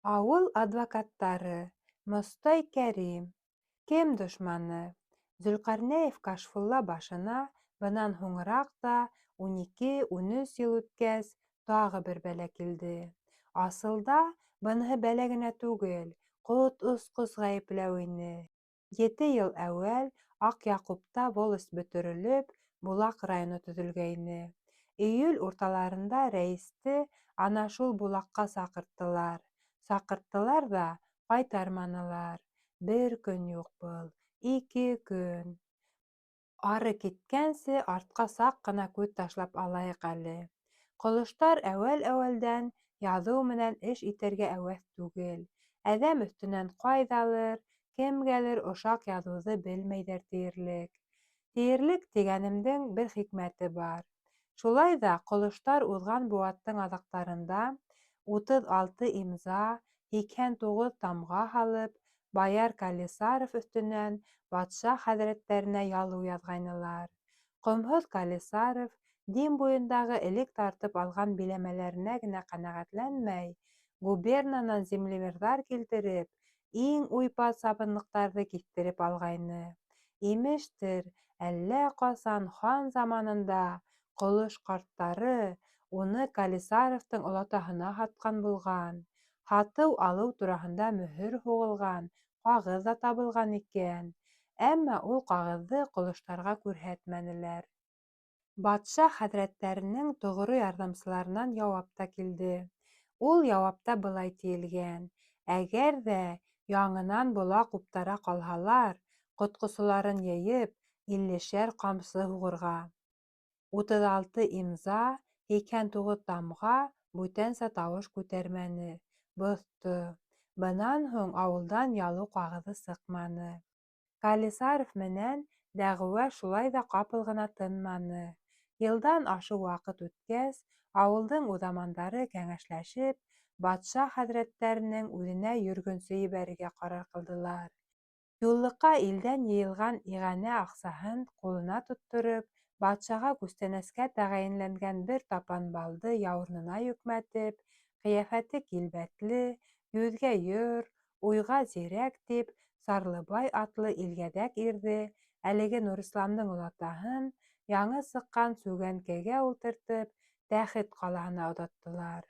Ауыл адвокаттары. Мостай Кәрим. Кем дошманы? Зөлҡарнәев Кашфулла башына бынан һуңыраҡ та 12-13 йыл үткәс тағы бер бәлә килде. Асылда быныһы бәлә генә түгел, ҡот осҡос ғәйепләү ине. 7 йыл әүәл Аҡ Яҡупта волость бөтөрөлөп, Булаҡ районы төҙөлгәйне. Июль урталарында рәйесте ана шул Булаҡҡа саҡырттылар. Саҡырттылар ҙа ҡайтарманылар. Бер көн юҡ был, 2 көн. Ары киткәнсе артҡа саҡ ҡына күҙ ташлап алайыҡ әле. Ҡолоштар әүәл-әүәлдән яҙыу менән эш итергә әүәҫ түгел. Әҙәм өҫтөнән ҡайҙалыр, кемгәлер ошаҡ яҙыуҙы белмәйҙәр тиерлек. Тиерлек тигәнемдең бер хикмәте бар. Шулай ҙа ҡолоштар уҙған быуаттың аҙаҡтарында 36 имза, 89 тамға һалып, Баяр Калисаров өҫтөнән батша хәҙрәттәренә ялыу яҙғайнылар. Ҡомһоҙ Калисаров Дим буйындағы элек тартып алған биләмәләренә генә ҡәнәғәтләнмәй, губернанан землемерҙар килтереп, иң уйпат сабынлыҡтарҙы киҫтереп алғайны. Имештер, әллә ҡасан хан заманында ҡолош ҡарттары уны Калисаровтың олатаһына һатҡан булған. Һатыу-алыу тураһында мөһөр һуғылған ҡағыҙ ҙа табылған икән. Әммә ул ҡағыҙҙы ҡолоштарға күрһәтмәнеләр. Батша хәҙрәттәренең тоғро ярҙамсыларынан яуап та килде. Ул яуапта былай тиелгән: әгәр ҙә яңынан Булаҡ уптара ҡалһалар, ҡотҡосоларын йыйып, 50-шәр ҡамсы һуғырға. 36 имза, 89 тамға бүтәнсә тауыш күтәрмәне, боҫто. Бынан һуң ауылдан ялыу ҡағыҙы сыҡманы. Калисаров менән дәғүә шулай ҙа ҡапыл ғына тынманы. Йылдан ашыу ваҡыт үткәс, ауылдың уҙамандары кәңәшләшеп, батша хәҙрәттәренең үҙенә йөргөнсө ебәрергә ҡарар ҡылдылар. Юллыҡа илдән йыйылған иғәнә аҡсаһын ҡулына тоттороп, батшаға күстәнәскә тәғәйенләнгән бер тапан балды яурынына йөкмәтеп, ҡиәфәте килбәтле, йөҙгә йор, уйға зирәк тип, Сарлыбай атлы илгәҙәк ирҙе, әлеге Нурисламдың олатаһын, яңы сыҡҡан сүгәнкәгә ултыртып, Тәхет ҡалаһына оҙаттылар.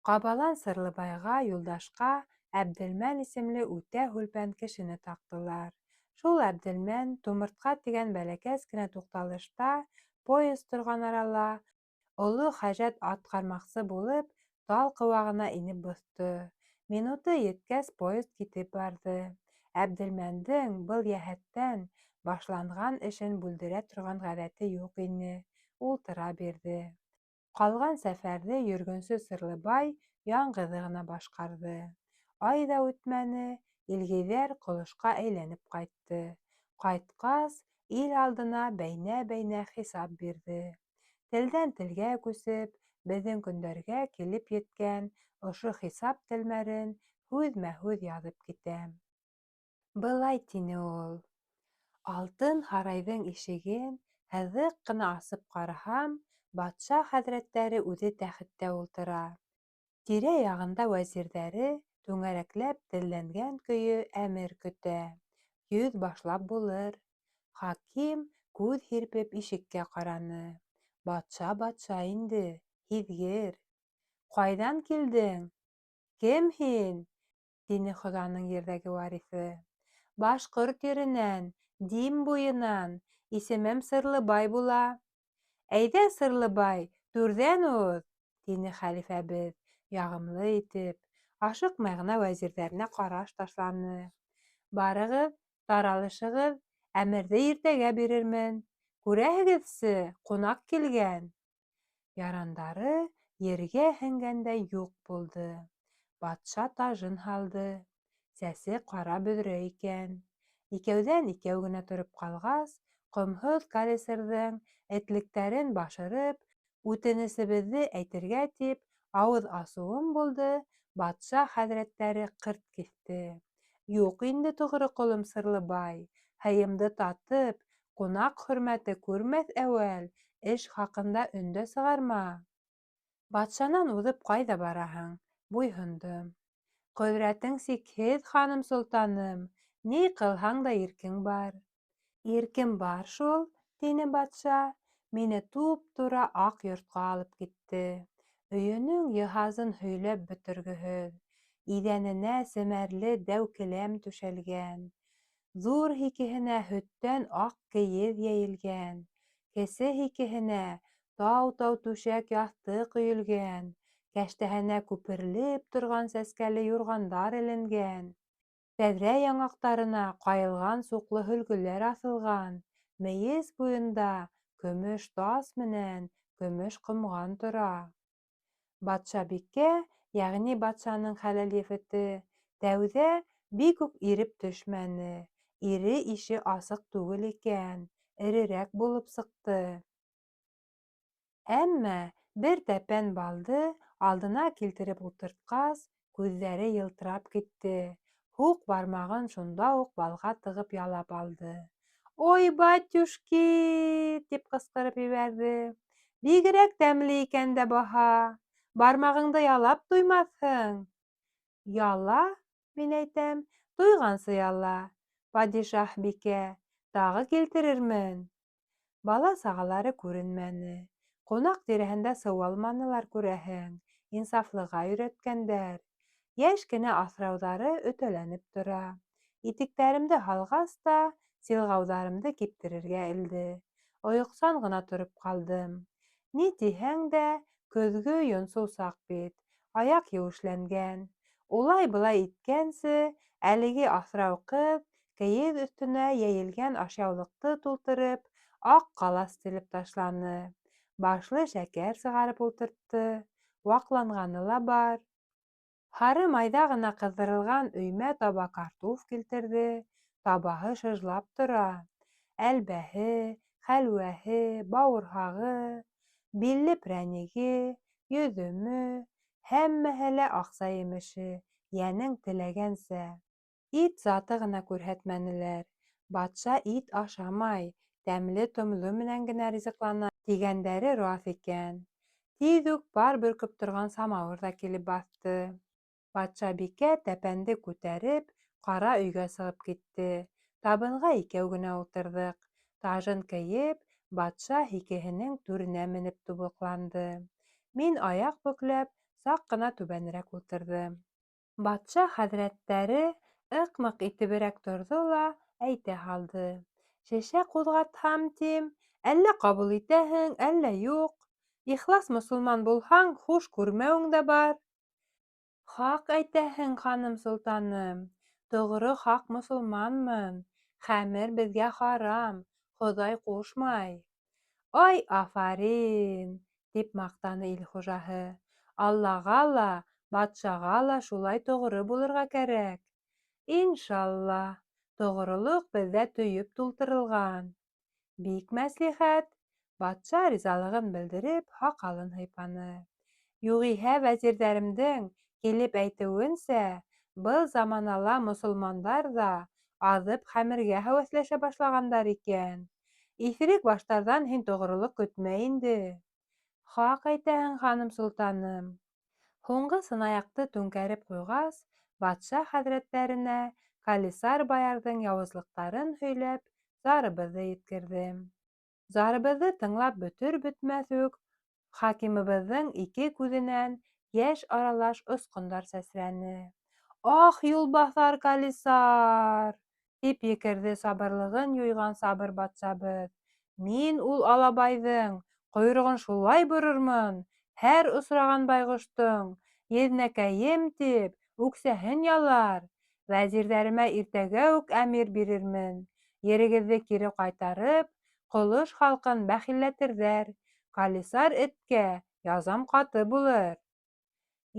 Ҡабалан Сырлыбайға, Юлдашҡа Әбделмән исемле үтә һүлпән кешене таҡтылар. Шул Әбделмән Тумыртҡа тигән бәләкәс кенә туҡталышта, поезд торған арала, оло хәжәт атҡармаҡсы булып, тал ҡыуағына инеп боҫто. Минуты еткәс поезд китеп барҙы. Әбделмәндең был йәһәттән башланған эшен бүлдерә торған ғәҙәте юҡ ине. Ултыра бирҙе. Ҡалған сәфәрҙе йөргөнсө Сырлыбай яңғыҙы ғына башҡарҙы. Ай ҙа үтмәне, илгейҙәр ҡолошҡа әйләнеп ҡайтты. Ҡайтҡас, ил алдына бәйнә-бәйнә хисап бирҙе. Телдән телгә күсеп, беҙҙең көндәргә килеп еткән ошо хисап телмәрен һүҙмә-һүҙ яҙып китәм. Былай тине ул: Алтын һарайҙың ишеген һыҙыҡ ҡына асып ҡараһам, батша хәҙрәттәре үҙе тәхеттә ултыра. Тирә-яғында вәзирҙәре түңәрәкләп теҙләнгән көйө әмер көтә. 100 башлап булыр. Хаким күҙ һирпеп ишеккә ҡараны. Батша инде, һиҙгер. Ҡайҙан килдең? Кем һин? Тине Хоҙаның ерҙәге вариҫы. Башҡорт еренән, Дим буйынан, исемем Сырлыбай була. Әйҙә, Сырлыбай, түрҙән уҙ, тине хәлифәбеҙ, яғымлы итеп. Ашыҡмай ғына вәзирҙәренә ҡараш ташланы. Барығыҙ, таралышығыҙ, әмерҙе иртәгә бирермен. Күрәһегеҙсе, ҡунаҡ килгән. Ярандары ергә һеңгәндәй юҡ булды. Батша тажын һалды. Сәсе ҡара бөҙрә икән. Икәүҙән икәү генә тороп ҡалғас, ҡомһоҙ Калисарҙың этлектәрен башырып, үтенесебеҙҙе әйтергә тип, ауыҙ асыуым булды, батша хәҙрәттәре ҡырт киҫте. Юҡ инде, тоғро ҡолом Сырлыбай, һыйымды татып, ҡунаҡ хөрмәте күрмәҫ әүәл, эш хаҡында өндә сығарма. Батшанан уҙып ҡайҙа бараһың? Буйһондом. Ҡөҙрәтең сикһеҙ, ханым солтаным, ни ҡылһаң да иркең бар. Иркем бар шул, тине батша, мине туп-тура аҡ йортҡа алып китте. Өйөнөң йыһазын һөйләп бөтөргөһөҙ. Иҙәненә семәрле дәү келәм түшәлгән. Ҙур һикеһенә һөттән аҡ кейеҙ йәйелгән. Кесе һикеһенә тау-тау түшәк яҫтыҡ өйөлгән. Кәштәһенә күперлеп торған сәскәле юрғандар эленгән. Тәҙрә яңаҡтарына ҡайылған суҡлы һөлгөләр аҫылған. Мейес буйында көмөш тас менән көмөш ҡомған тора. Батшабикә, йәғни батшаның хәләл-ефете, тәүҙә бик үк иреп төшмәне. Ире ише асыҡ түгел икән, эрерәк булып сыҡты. Әммә бер тәпән балды алдына килтереп ултыртҡас, күҙҙәре йылтырап китте. Һуҡ бармағын шунда уҡ балға тығып ялап алды. «Ой, батюшки!» тип ҡысҡырып ебәрҙе. «Бигерәк тәмле икән дә баһа! Бармағыңды ялап туймаҫһың!» «Яла, мин әйтәм, туйғансы яла, падишаһ бикә, тағы килтерермен!» Бала-сағалары күренмәне. Ҡунаҡ тирәһендә сыуалманылар, күрәһең, инсафлыға өйрәткәндәр. Йәш кенә аҫрауҙары өтәләнеп тора. Итектәремде һалғас та, силғауҙарымды киптерергә элде. Ойоҡсан ғына тороп ҡалдым. Ни тиһәң дә, көҙгө йонсоу саҡ бит, аяҡ еүешләнгән. Улай-былай иткәнсе, әлеге аҫрау ҡыҙ кейеҙ өҫтөнә йәйелгән ашъяулыҡты тултырып, аҡ ҡалас телеп ташланы. Башлы шәкәр сығарып ултыртты. Ваҡланғаны ла бар. Һары майҙа ғына ҡыҙҙырылған өймә таба картуф килтерҙе. Табаһы шыжлап тора. Әлбәһе, хәлүәһе, бауырһағы, билле прәниге, йөҙөмө, һәммәһе лә аҡса емеше, йәнең теләгәнсә. Ит заты ғына күрһәтмәнеләр. Батша ит ашамай, тәмле-томло менән генә ризыҡлана, тигәндәре раҫ икән. Тиҙ үк пар бөркөп торған самауыр ҙа килеп баҫты. Батшабикә тәпәнде күтәреп, ҡара өйгә сығып китте. Табынға икәү генә ултырҙыҡ. Тажын кейеп, батша һикеһенең түренә менеп тубыҡланды. Мин аяҡ бөкләп, саҡ ҡына түбәнерәк ултырҙым. Батша хәҙрәттәре ыҡ-мыҡ итеберәк торҙо ла әйтә һалды. «Шешә ҡуҙғатһам, тим, әллә ҡабул итәһең, әллә юҡ. Ихлас мосолман булһаң, хуш күрмәүең дә бар». «Хаҡ әйтәһең, ханым солтаным, тоғро хаҡ мосолманмын. Хәмер беҙгә харам, Хоҙай ҡушмай». «Ай, афарин!» тип маҡтаны ил хужаһы. «Аллаға ла, батшаға ла шулай тоғро булырға кәрәк. Иншалла, тоғролоҡ беҙҙә төйөп тултырылған». «Бик мәслихәт!» Батша ризалығын белдереп, һаҡалын һыйпаны. «Юғиһә вәзирҙәремдең килеп әйтеүенсә, был заманала мосолмандар ҙа аҙып хәмергә һәүәҫләшә башлағандар икән. Иҫерек баштарҙан һин тоғролоҡ көтмә инде». «Хаҡ әйтәһең, ханым солтаным». Һуңғы сынаяҡты түңкәреп ҡуйғас, батша хәҙрәттәренә Комиссар баярҙың яуызлыҡтарын һөйләп, зарыбыҙҙы еткерҙем. Зарыбыҙҙы тыңлап бөтөр-бөтмәҫ үк, хакимыбыҙҙың ике күҙенән йәш аралаш осҡондар сәсрәне. «Ах, юлбаҫар Комиссар!» тип екерҙе сабырлығын юйған сабыр батшабыҙ. «Мин ул алабайҙың ҡойроғон шулай борормон, һәр осраған байғоштоң еҙнәкәйем тип үксәһен ялар. Вәзирҙәремә иртәгә үк әмир бирермен. Ерегеҙҙе кире ҡайтарып, ҡолош халҡын бәхилләтерҙәр. Комиссар эткә язам ҡаты булыр».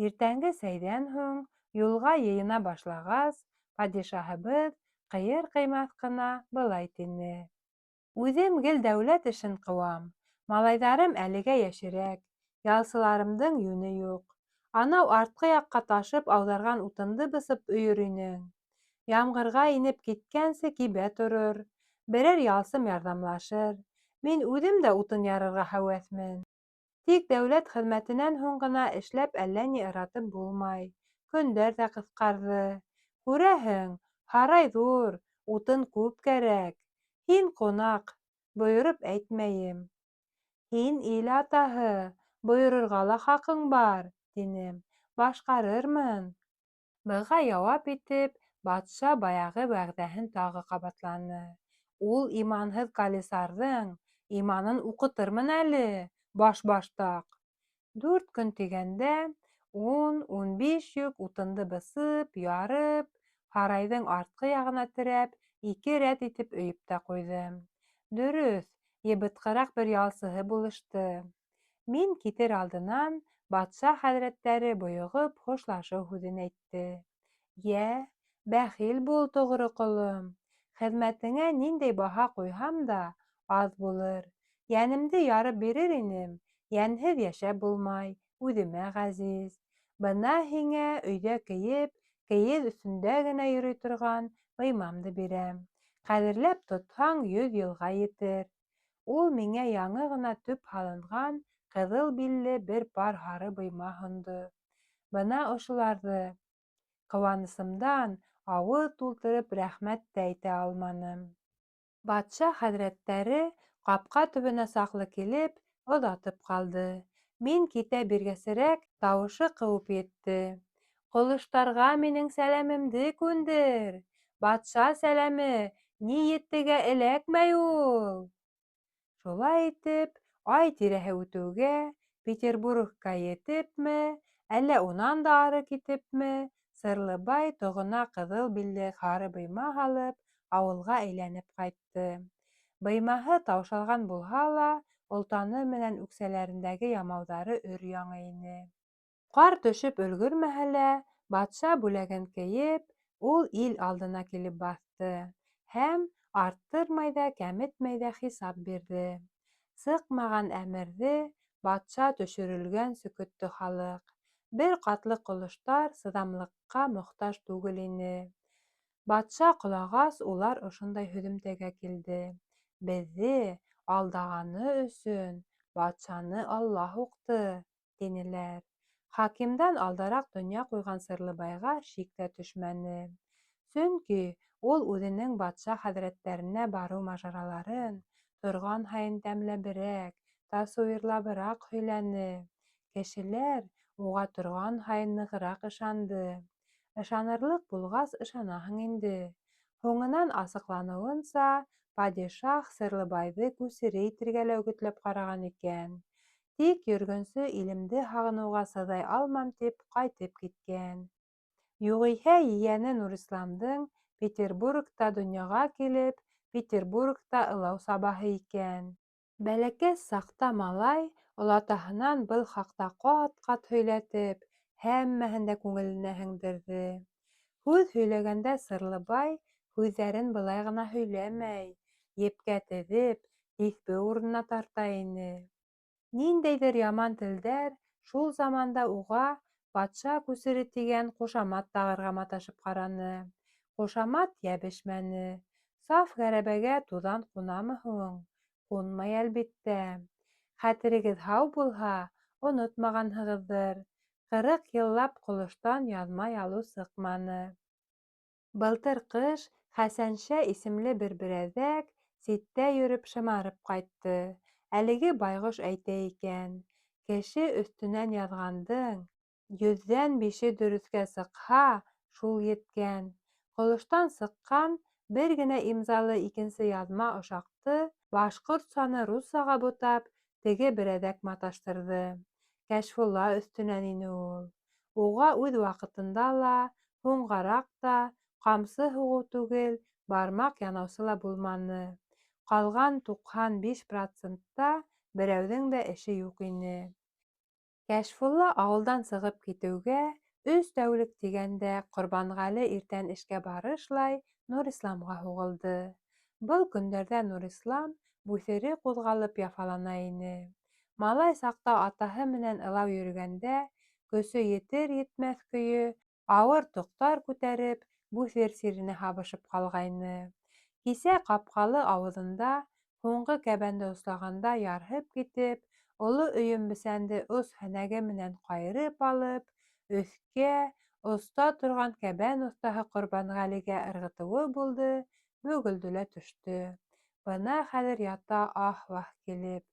Иртәнге сәйҙән һуң, юлға йыйына башлағас, падишаһыбыҙ ҡыйыр-ҡыймаҫ ҡына былай тине. «Үҙем гел дәүләт эшен ҡыуам. Малайҙарым әлегә йәшерәк. Ялсыларымдың йүне юҡ. Анау артҡы яҡҡа ташып ауҙарған утынды бысып өйөр инең. Ямғырға инеп киткәнсе кибә торор. Берәр ялсым ярҙамлашыр. Мин үҙем дә утын ярырға һәүәҫмен. Тик дәүләт хеҙмәтенән һуң ғына эшләп әллә ни ыратып булмай. көндәр ҙә ҡыҫҡарҙы. Күрәһең, һарай ҙур, утын күп кәрәк. Һин ҡунаҡ, бойороп әйтмәйем. Һин ил атаһы, бойорорға ла хаҡың бар, тинем. Башҡарырмын. Быға яуап итеп, батша баяғы вәғәҙәһен тағы ҡабатланы. Ул иманһыҙ комиссарҙың иманын уҡытырмын әле, баш-баштаҡ. 4 көн тигәндә, 10-15 йөк утынды бысып, ярып, һарайҙың артҡы яғына терәп, 2 рәт итеп өйөп тә ҡуйҙым. Дөрөҫ, йыбытҡыраҡ бер ялсыһы булышты. Мин китер алдынан батша хәҙрәттәре бойоғоп хушлашыу һүҙен әйтте. Йә, бәхил бул, тоғро ҡолом. Хеҙмәтеңә ниндәй баһа ҡуйһам да аҙ булыр. Йәнемде ярып бирер инем, йәнһеҙ йәшәп булмай, үҙемә ғәзиз. Бына һиңә өйҙә кейеп, кейеҙ өҫтөндә генә йөрөй торған быймамды бирәм. Ҡәҙерләп тотһаң, 100 йылға етер. Ул миңә яңы ғына төп һалынған ҡыҙыл билле бер пар һары быйма һондо. Бына ошоларҙы. Ҡыуанысымдан ауыҙ тултырып рәхмәт тә әйтә алманым. Батша хәҙрәттәре ҡапҡа төбөнә саҡлы килеп, оҙатып ҡалды. Мин китә биргәсерәк тауышы ҡыуып етте. Ҡолоштарға минең сәләмемде күндер. Батша сәләме ни еттегә эләкмәй ул. Шулай итеп, ай тирәһе үтеүгә, Петербургка етепме, әллә унан да ары китепме, Сырлыбай тоғона ҡыҙыл билле һары быйма һалып, ауылға әйләнеп ҡайтты. Быймаһы таушалған булһа ла, олтаны менән үксәләрендәге ямауҙары өр-яңы ине. Ҡар төшөп өлгөрмәһә лә, батша бүләген кейеп, ул ил алдына килеп баҫты һәм арттырмай ҙа, кәметмәй ҙә хисап бирҙе. Сыҡмаған әмерҙе, батша төшөрөлгән сөкөттө халыҡ. Бер ҡатлы ҡолоштар сыҙамлыҡҡа мохтаж түгел ине. Батша ҡолағас, улар ошондай һөҙөмтәгә килде. Беҙҙе алдағаны өсөн батшаны Аллаһ уҡты, тинеләр. Хакимдан алдараҡ донъя ҡуйған Сырлыбайға шик тә төшмәне. Сөнки ул үҙенең батша хәҙрәттәренә барыу мажараларын торған һайын тәмләберәк, тасуирлабыраҡ һөйләне. Кешеләр уға торған һайын нығыраҡ ышанды. Ышанырлыҡ булғас, ышанаһың инде. Һуңынан асыҡланыуынса, падишаһ Сырлыбайҙы күсере итергә лә үгетләп ҡараған икән. Тик йөргөнсө илемде һағыныуға сыҙай алмам тип ҡайтып киткән. Юғиһә, ейәне Нурисламдың Петербургта донъяға килеп, Петербургта ылау сабаһы икән. Бәләкәс саҡта малай олатаһынан был хаҡта ҡат-ҡат һөйләтеп, һәммәһен дә күңеленә һеңдерҙе. Һүҙ һөйләгәндә Сырлыбай һүҙҙәрен былай ғына һөйләмәй, епкә теҙеп, иҫбе урынына тарта ине. Ниндәйҙер яман телдәр шул заманда уға батша күсере тигән ҡушамат тағырға маташып ҡараны. Ҡушамат йәбешмәне. Саф ғәрәбәгә туҙан ҡунамы һуң? Ҡунмай, әлбиттә. Хәтерегеҙ һау булһа, онотмағанһығыҙҙыр. 40 йыллап ҡолоштан яҙма ялыу сыҡманы. Былтыр ҡыш Хәсәншә исемле бер берәҙәк ситтә йөрөп шымарып ҡайтты. Әлеге байғош әйтә икән: кеше өҫтөнән яҙғандың 100-ҙән 5-е дөрөҫкә сыҡһа, шул еткән. Ҡолоштан сыҡҡан бер генә имзалы икенсе яҙма ошаҡты башҡортсаны руссаға бутап, теге берәҙәк маташтырҙы. Кәшфулла өҫтөнән ине ул. Уға үҙ ваҡытында ла, һуңғараҡ та ҡамсы һуғыу түгел, бармаҡ янаусы ла булманы. Ҡалған 95%-та берәүҙең дә эше юҡ ине. Кәшфулла ауылдан сығып китеүгә 3 тәүлек тигәндә Ҡорбанғәле иртән эшкә барышлай Нурисламға һуғылды. Был көндәрҙә Нурислам бүҫере ҡуҙғалып яфалана ине. Малай саҡта атаһы менән ылау йөрөгәндә, көсө етер-етмәҫ көйө, ауыр тоҡтар күтәреп, бүҫер сиренә һабышып ҡалғайны. Кисә ҡапҡалы ауыҙында, һуңғы кәбәнде ослағанда ярһып китеп, оло өйөм бесәнде ос һәнәге менән ҡайырып алып, өҫкә, Оста торған кәбән оҫтаһы Ҡорбанғәлегә ырғытыуы булды, бөгөлдө лә төштө. Бына хәҙер ята аһ-ваһ килеп.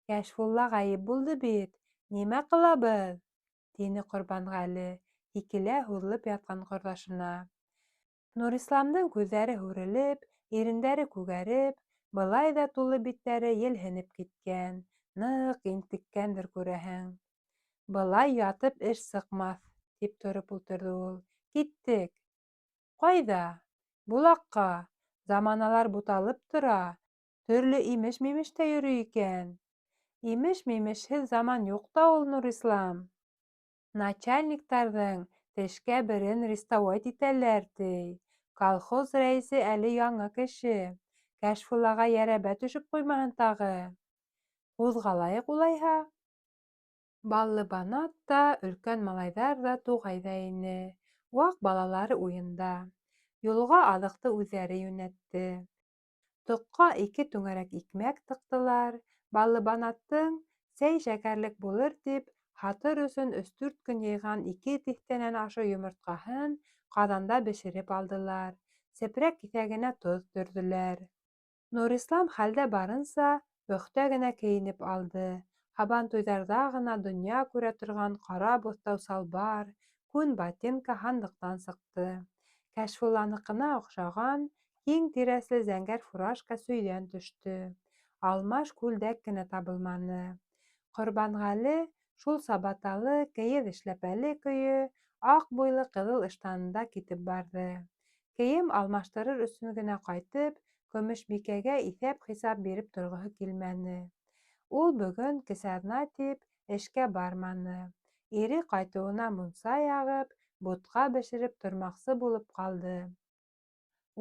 Кәшфулла ғәйеп булды бит, нимә ҡылабыҙ? — тине Ҡорбанғәле, һикелә һуҙылып ятҡан ҡорҙашына. Нурисламдың күҙҙәре һүрелеп, ирендәре күгәреп, былай ҙа тулы биттәре елһенеп киткән, ныҡ интеккәндер, күрәһең. «Былай ятып эш сыҡмаҫ», — тип тороп ултырҙы ул. «Киттек». «Ҡайҙа?» «Булаҡҡа. Заманалар буталып тора, төрлө имеш-мимеш тә йөрөй икән». «Имеш-мимешһеҙ заман юҡ та ул, Нурислам. Начальниктарҙың тешкә берен реставать итәләр, ти. Колхоз рәйесе әле яңы кеше. Кәшфуллаға йәрәбә төшөп ҡуймаһын тағы. Ҡуҙғалайыҡ улайһа». Баллыбанат та, өлкән малайҙар ҙа туғайҙа ине. Ваҡ балалары уйында. Юлға аҙыҡты үҙҙәре йүнәтте. Тоҡҡа 2 түңәрәк икмәк тыҡтылар. Баллыбанаттың сәй шәкәрлек булыр тип, һатыр өсөн 3-4 көн йыйған 2 тиҫтәнән ашыу йомортҡаһын ҡаҙанда бешереп алдылар. Сепрәк киҫәгенә тоҙ төрҙөләр. Нурислам хәлдә барынса бөхтә генә кейенеп алды. Һабантуйҙарҙа ғына донъя күрә торған ҡара буҫтау салбар, күн ботинка һандыҡтан сыҡты. Кәшфулланыҡына оҡшаған киң тирәсле зәңгәр фуражка сөйҙән төштө. Алмаш күлдәк кенә табылманы. Ҡорбанғәле шул сабаталы, кейеҙ эшләпәле көйө аҡ буйлы ҡыҙыл ыштанында китеп барҙы. Кейем алмаштырыр өсөн генә ҡайтып, Көмөшбикәгә иҫәп-хисап биреп торғоһо килмәне. Ул бөгөн кесаҙна тип эшкә барманы. Ире ҡайтыуына мунса яғып, бутҡа бешереп тормаҡсы булып ҡалды.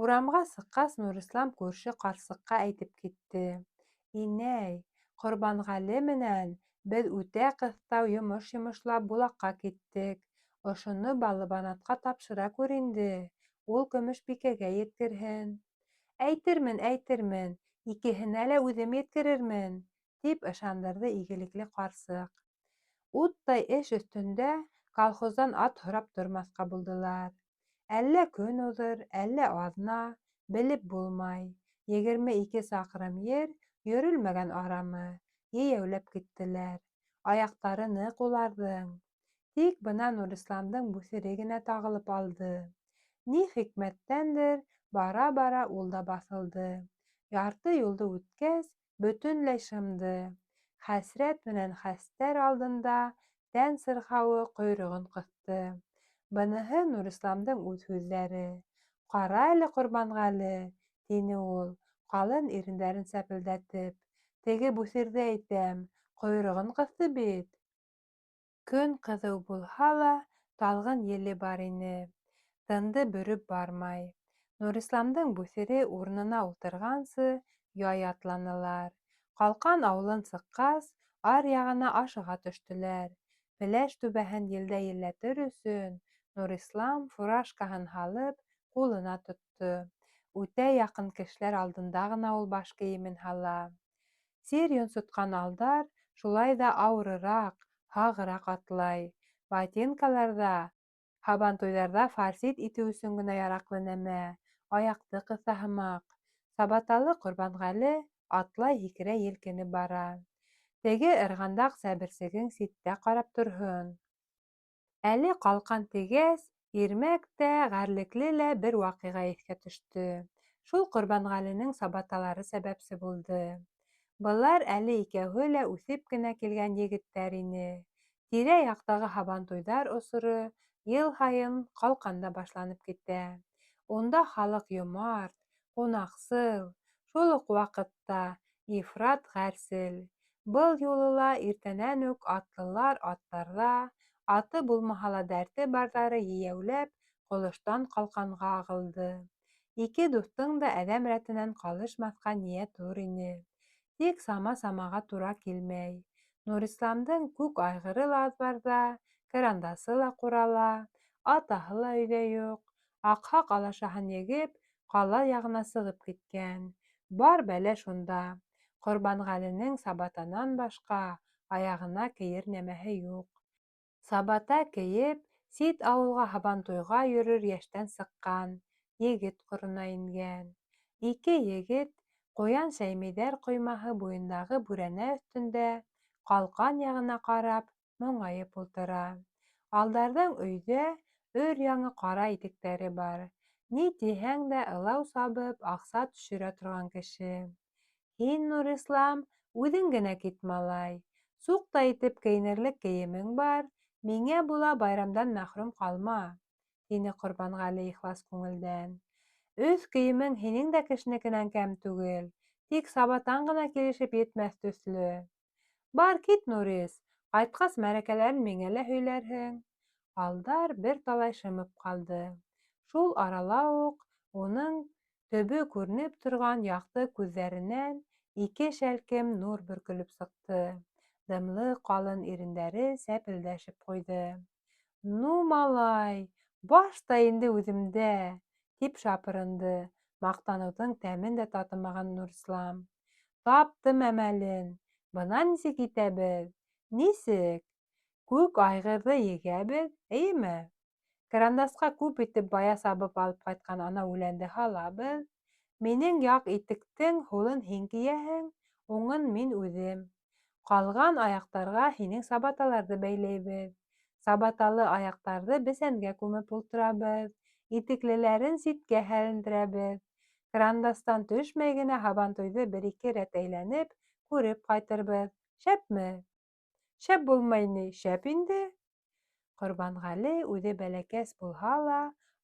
Урамға сыҡҡас, Нурислам күрше ҡарсыҡҡа әйтеп китте. «Инәй, Ҡорбанғәле менән беҙ үтә ҡыҫтау йомош-йомошлап Булаҡҡа киттек. Ошоно Баллыбанатҡа тапшыра күр инде, ул Көмөшбикәгә еткерһен». Әйтермен, икеһенә лә үҙем еткерермен, — тип ышандырҙы игелекле ҡарсыҡ. Уттай эш өҫтөндә колхоздан ат һорап тормаҫҡа булдылар. Әллә көн уҙыр, әллә аҙна, белеп булмай. 22 саҡрым ер йөрөлмәгән арамы, йәйәүләп киттеләр. Аяҡтары ныҡ уларҙың. Тик бына Нурисламдың бүҫере генә тағылып алды. Ни хикмәттәндер, бара-бара ул да баҫылды. Ярты юлды үткәс, бөтөнләй шымды. Хәсрәт менән хәстәр алдында тән сырхауы ҡойроғон ҡыҫты. Быныһы Нурисламдың үҙ һүҙҙәре. «Ҡара әле, Ҡорбанғәле», — тине ул, ҡалын ирендәрен сәпелдәтеп. «Теге бүҫерҙе әйтәм, ҡойроғон ҡыҫты бит». Көн ҡыҙыу булһа ла, талғын еле бар ине. Тынды бөрөп бармай. Нурисламдың бүҫере урынына ултырғансы, яй атланылар. Ҡалҡан ауылын сыҡҡас, аръяғына ашыға төштөләр. Пеләш түбәһен елдә елләтер өсөн Нурислам фуражкаһын һалып, ҡулына тотто. Үтә яҡын кешеләр алдында ғына ул баш кейемен һала. Сир йонсотҡан алдар шулай ҙа ауырыраҡ, һағыраҡ атлай. Ботинкаларҙа һабантуйҙарҙа фарсит итеү өсөн генә яраҡлы нәмә, аяҡты ҡыҫа һымаҡ. Сабаталы Ҡорбанғәле атлай-һикерә елкенеп бара. Теге ырғандаҡ сәберсегең ситтә ҡарап торһон. Әле ҡалҡан тигәс, ирмәк тә, ғәрлекле лә бер ваҡиға иҫкә төштө. Шул Ҡорбанғәленең сабаталары сәбәпсе булды. Былар әле икәүһе лә үҫеп кенә килгән егеттәр ине. Тирә-яҡтағы һабантуйҙар осоро йыл һайын ҡалҡанда башланып китә. Унда халыҡ йомарт, ҡунаҡсыл, шул уҡ ваҡытта ифрат ғәрсел. Был юлы ла иртәнән үк атлылар аттарҙа, аты булмаһа ла дәрте барҙары йәйәүләп ҡолоштан ҡалҡанға ағылды. Ике дуҫтың да әҙәм рәтенән ҡалышмаҫҡа ниәт ҙур ине. Тик сама-самаға тура килмәй. Нурисламдың күк айғыры ла аҙбарҙа, кырандасы ла ҡурала, атаһы ла өйҙә юҡ. Аҡһаҡ алашаһын егеп, ҡала яғына сығып киткән. Бар бәлә шунда. Ҡорбанғәленең сабатанан башҡа аяғына кейер нәмәһе юҡ. Сабата кейеп, Сит ауылға һабантуйға йөрөр йәштән сыҡҡан, егет ҡорона ингән. Ике егет ҡуян шәймейҙәр ҡоймаһы буйындағы бүрәнә өҫтөндә ҡалҡан яғына ҡарап моңайып ултыра. Алдарҙың өйҙә өр-яңы ҡара итектәре бар. Ни тиһәң дә ылау сабып аҡса төшөрә торған кеше. Һин, Нурислам, үҙең генә кит, малай. Суҡта итеп кейенерлек кейемең бар, миңә була байрамдан мәхрүм ҡалма, — тине Ҡорбанғәле ихлас күңелдән. Өҫ кейемең һинең дә кешенекенән кәм түгел, тик сабатан ғына килешеп етмәҫ төҫлө. Бар кит, Нурис, ҡайтҡас мәрәкәләрен миңә лә һөйләрһең. Алдар бер талай шымып ҡалды. Шул арала уҡ уның төбө күренеп торған яҡты күҙҙәренән ике шәлкем нур бөркөлөп сыҡты. Дымлы ҡалын ирендәре сәпелдәшеп ҡуйҙы. Ну, малай, башта инде үҙемдә, — тип шапырынды маҡтаныуҙың тәмен дә татымаған Нурислам. Таптым әмәлен. Бына нисек итәбеҙ? Нисек? Күк айғырҙы егәбеҙ, эйеме? Кырандасҡа күп итеп бая сабып алып ҡайтҡан анау үләнде һалабыҙ. Минең яҡ итектең һулын һин кейәһең, уңын мин үҙем. Ҡалған аяҡтарға һинең сабаталарҙы бәйләйбеҙ. Сабаталы аяҡтарҙы бесәнгә күмеп ултырабыҙ, итеклеләрен ситкә һәлендерәбеҙ. Кырандастан төшмәй генә һабантуйҙы бер-ике рәт әйләнеп, күреп ҡайтырбыҙ. Шәпме? Шәп булмай ни, шәп инде. Ҡорбанғәле үҙе бәләкәс булһа ла,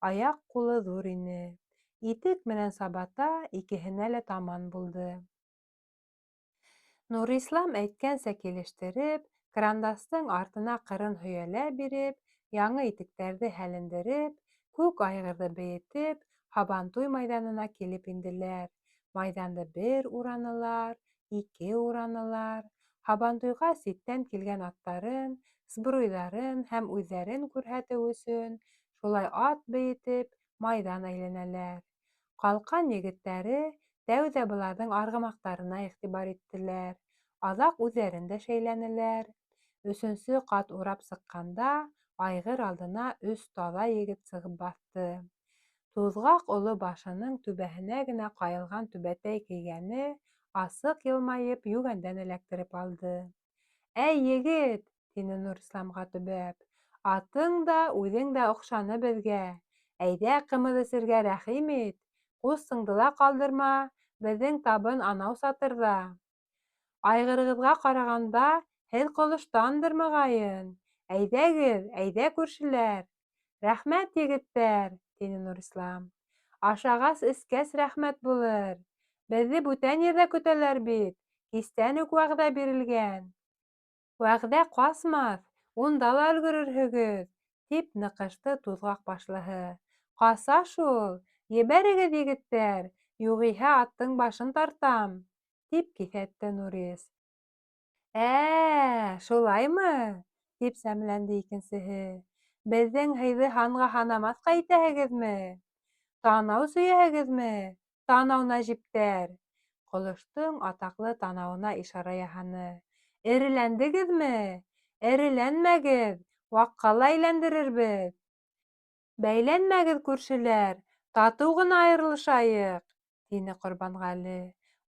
аяҡ-ҡулы ҙур ине. Итек менән сабата икеһенә лә таман булды. Нурислам әйткәнсә килештереп, кырандастың артына ҡырын һөйәлә биреп, яңы итектәрҙе һәлендереп, күк айғырҙы бейетеп, һабантуй майҙанына килеп инделәр. Майҙанды бер уранылар, ике уранылар. Һабантуйға ситтән килгән аттарын, сбруйҙарын һәм үҙҙәрен күрһәтеү өсөн шулай ат бейетеп майҙан әйләнәләр. Ҡалҡан егеттәре тәүҙә быларҙың арғымаҡтарына иғтибар иттеләр, аҙаҡ үҙҙәрен дә шәйләнеләр. Өсөнсө ҡат урап сыҡҡанда айғыр алдына 3 таҙа егет сығып баҫты. Туҙғаҡ оло башының түбәһенә генә ҡайылған түбәтәй кейгәне асыҡ йылмайып йүгәндән эләктереп алды. «Әй, егет! — тине Нурисламға төбәп. — Атың да, үҙең дә оҡшаны беҙгә. Әйҙә ҡымыҙ эсергә рәхим ит. Ҡустыңды ла ҡалдырма, беҙҙең табын анау сатырҙа. Айғырығыҙға ҡарағанда, һеҙ ҡолоштандыр, моғайын. Әйҙәгеҙ, әйҙә, күршеләр. Рәхмәт, егеттәр, — тине Нурислам. Ашағас, эскәс рәхмәт булыр. Беҙҙе бүтән ерҙә көтәләр бит. Кистән үк вәғәҙә бирелгән. Вәғәҙә ҡасмаҫ, унда ла өлгөрөрһөгөҙ, — тип ныҡышты туҙғаҡ башлыһы. Ҡаса шул, ебәрегеҙ, егеттәр, юғиһә аттың башын тартам, — тип киҫәтте Нурис. Шулаймы? — тип сәмләнде икенсеһе. Беҙҙең һыйҙы һанға һанамаҫҡа итәһегеҙме? Танау сөйәһегеҙме? Танау Нәжиптәр! Ҡолоштоң атаҡлы танауына ишара яһаны. Эреләндегеҙме? Эреләнмәгеҙ, ваҡҡа ла әйләндерербеҙ. Бәйләнмәгеҙ, күршеләр, татыу ғына айырылышайыҡ, — тине Ҡорбанғәле.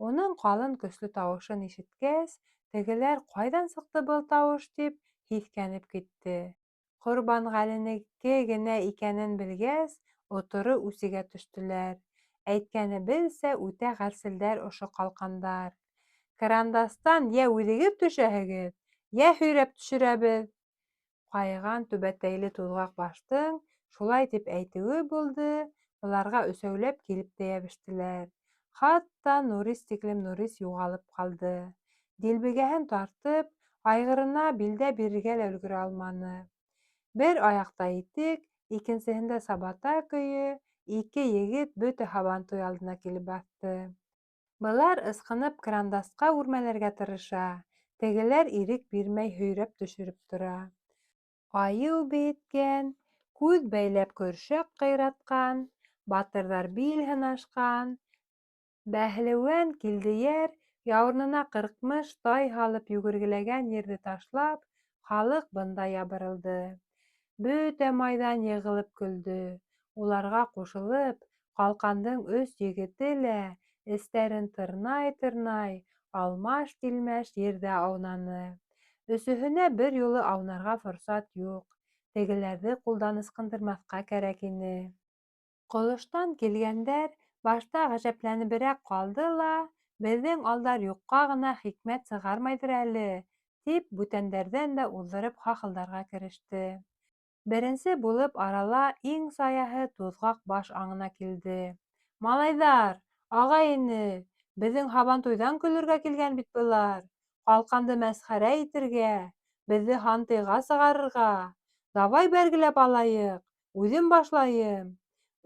Уның ҡалын көслө тауышын ишеткәс, тегеләр ҡайҙан сыҡты был тауыш тип һиҫкәнеп китте. Ҡорбанғәленеке генә икәнен белгәс, оторо үсегә төштөләр. Әйткәнебеҙсә, үтә ғәрселдәр ошо ҡалҡандар. Кырандастан йә үҙегеҙ төшәһегеҙ, йә һөйрәп төшөрәбеҙ. Ҡайған түбәтәйле туҙғаҡ баштың шулай тип әйтеүе булды, быларға өсәүләп килеп тә йәбештеләр. Хатта Нурис тиклем Нурис юғалып ҡалды. Дилбегәһен тартып, айғырына билдә бирергә лә өлгөрә алманы. Бер аяҡта итек, икенсеһендә сабата көйө, ике егет бөтә һабантуй алдына килеп баҫты. Былар ысҡынып кырандасҡа үрмәләргә тырыша, тегеләр ирек бирмәй һөйрәп төшөрөп тора. Айыу бейеткән, күҙ бәйләп көршәк ҡыйратҡан, батырҙар бил һынашҡан, бәһлеүән Килдейәр яурынына 40 тай һалып йүгергеләгән ерҙе ташлап, халыҡ бында ябырылды. Бөтә майҙан йығылып көлдө. Уларға ҡушылып, ҡалҡандың 3 егете лә, эстәрен тырнай-тырнай, алмаш-тилмәш ерҙә аунаны. Өсөһөнә бер юлы аунарға форсат юҡ. Тегеләрҙе ҡулдан ысҡындырмаҫҡа кәрәк ине. Ҡолоштан килгәндәр башта ғәжәпләнеберәк ҡалды ла, беҙҙең алдар юҡҡа ғына хикмәт сығармайҙыр әле, тип бүтәндәрҙән дә уҙҙырып хахылдарға кереште. Беренсе булып арала иң саяһы Туҙғаҡ баш аңына килде. Малайҙар, ағай-эне, беҙҙең һабантуйҙан көлөргә килгән бит былар. Ҡалҡанды мәсхәрә итергә, беҙҙе һантыйға сығарырға. Давай бәргеләп алайыҡ, үҙем башлайым.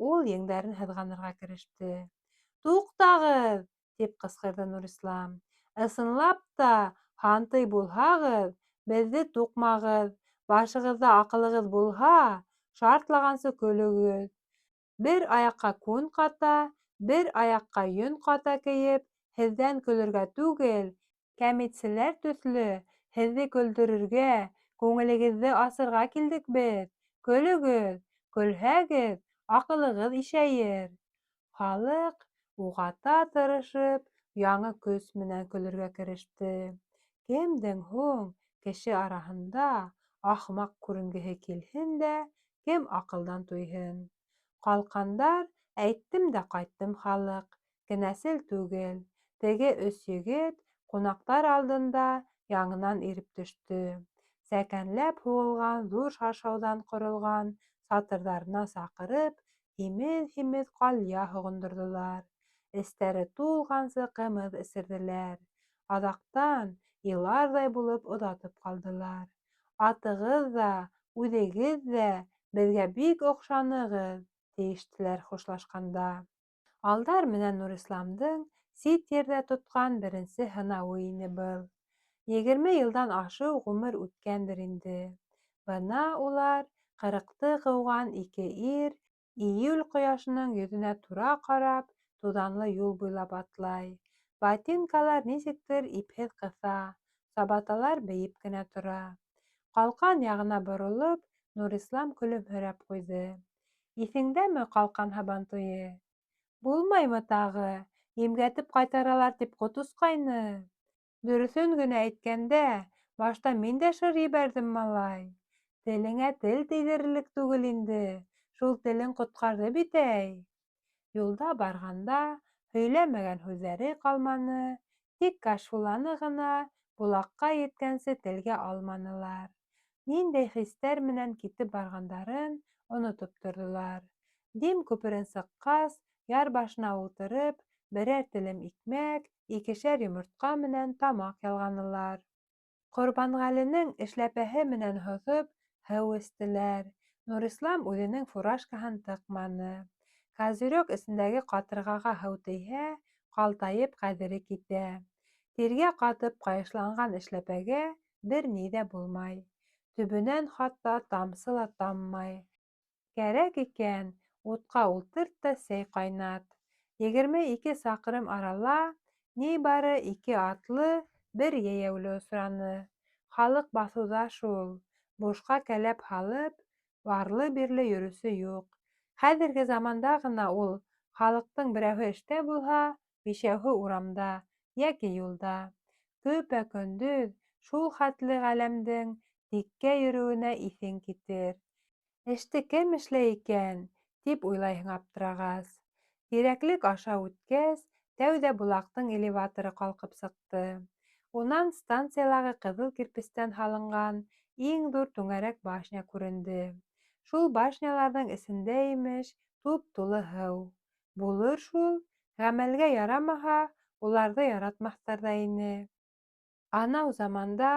Ул еңдәрен һыҙғанырға кереште. Туҡтағыҙ! Тип ҡысҡырҙы Нурислам. Ысынлап та, һантый булһағыҙ, беҙҙе туҡмағыҙ, башығыҙҙа аҡылығыҙ булһа, шартлағансы көлөгөҙ. Бер аяҡҡа күн ҡата, бер аяҡҡа йөн ҡата кейеп, һеҙҙән көлөргә түгел, кәмитселәр төҫлө, һеҙҙе көлдөрөргә, күңелегеҙҙе асырға килдек беҙ. Көлөгөҙ, көлһәгеҙ, аҡылығыҙ ишәйер. Халыҡ, уғата тырышып, яңы көс менән көлөргә кереште. Кемдең һуң кеше араһында ахмаҡ күренгеһе килһен дә, кем аҡылдан туйһын. Ҡалҡандар, әйттем дә ҡайттым халыҡ, кенәсел түгел. Теге 3 егет ҡунаҡтар алдында яңынан иреп төштө. Сәкәнләп һуғылған ҙур шаршауҙан ҡоролған сатырҙарына саҡырып, һимеҙ-һимеҙ ҡалъя һоғондорҙолар. Эстәре тулғансы ҡымыҙ эсерҙеләр. Аҙаҡтан иларҙай булып оҙатып ҡалдылар. Атығыҙ ҙа, үҙегеҙ ҙә беҙгә бик оҡшанығыҙ, тиештеләр хушлашҡанда. Алдар менән Нурисламдың сит ерҙә тотҡан беренсе һынауы ине был. 20 йылдан ашыу ғүмер үткәндер инде. Бына улар, 40-ты ҡыуған 2 ир, июль ҡояшының йөҙөнә тура ҡарап, туҙанлы юл буйлап атлай. Ботинкалар нисектер ипһеҙ ҡыҫа, сабаталар бейеп кенә тора. Ҡалҡан яғына боролоп, Нурислам көлөмһөрәп ҡуйҙы. Иҫеңдәме ҡалҡан һабантуйы? Булмаймы тағы, имгәтеп ҡайтаралар тип ҡот осҡайны. Дөрөҫөн генә әйткәндә, башта мин дә шыр ебәрҙем, малай. Телеңә тел тейҙерерлек түгел инде, шул телең ҡотҡарҙы бит, әй. Юлда барғанда һөйләмәгән һүҙҙәре ҡалманы, тик Кашфуланы ғына Булаҡҡа еткәнсе телгә алманылар. Ниндәй хистәр менән китеп барғандарын онотоп торҙолар. Дим күперен сыҡҡас, яр башына ултырып, берәр телем икмәк, 2-шәр йомортҡа менән тамаҡ ялғанылар. Ҡорбанғәленең эшләпәһе менән һоҫоп, һыу эстеләр. Нурислам үҙенең фуражкаһын тыҡманы. Козерек эсендәге ҡатырғаға һыу тейһә, ҡалтайып ҡәҙере китә. Тиргә ҡатып ҡайышланған эшләпәгә бер ни ҙә булмай. Төбөнән хатта тамсы ла таммай. Кәрәк икән, утҡа ултырт та сәй ҡайнат. 22 саҡрым арала ни бары 2 атлы, бер йәйәүле осраны. Халыҡ баҫыуҙа шул. Бушҡа кәләп һалып, барлы-бирле йөрөүсе юҡ. Хәҙерге заманда ғына ул халыҡтың берәүһе эштә булһа, 5-үһе урамда йәки юлда. Көпә-көндөҙ шул хәтле ғаләмдең тиккә йөрөүенә иҫең китер. Эште кем эшләй икән, тип уйлайһың аптырағас. Тирәклек аша үткәс, тәүҙә Булаҡтың элеваторы ҡалҡып сыҡты. Унан станциялағы ҡыҙыл кирпестән һалынған иң ҙур түңәрәк башня күренде. Шул башняларҙың эсендә, имеш, туп-тулы һыу. Булыр шул, ғәмәлгә ярамаһа, уларҙы яратмаҫтар ҙа ине. Анау заманда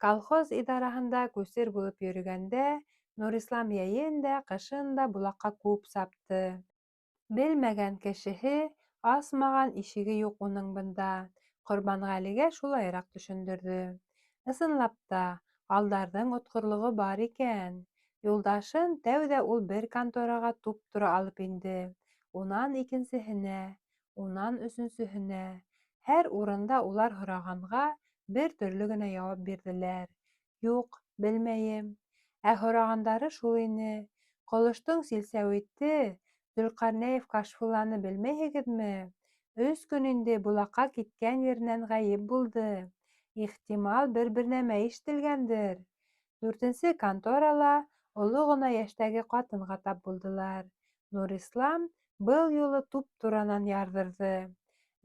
колхоз идараһында күсер булып йөрөгәндә, Нурислам йәйен дә, ҡышын да Булаҡҡа күп сапты. Белмәгән кешеһе, асмаған ишеге юҡ уның бында. Ҡорбанғәлегә шулайыраҡ төшөндөрҙө. Ысынлап та, алдарҙың отҡорлоғо бар икән. Юлдашын тәүҙә ул бер контораға туп-тура алып инде. Унан икенсеһенә, унан өсөнсөһөнә. Һәр урында улар һорағанға бер төрлө генә яуап бирҙеләр. Юҡ, белмәйем. Ә һорағандары шул ине: «Ҡолоштоң силсәүите Зөлҡарнәев Кашфулланы белмәйһегеҙме? 3 көн инде Булаҡҡа киткән еренән ғәйеп булды. Ихтимал, бер нәмә ишетелгәндер». 4-нсе конторала оло ғына йәштәге ҡатынға тап булдылар. Нурислам был юлы туп-туранан ярҙырҙы: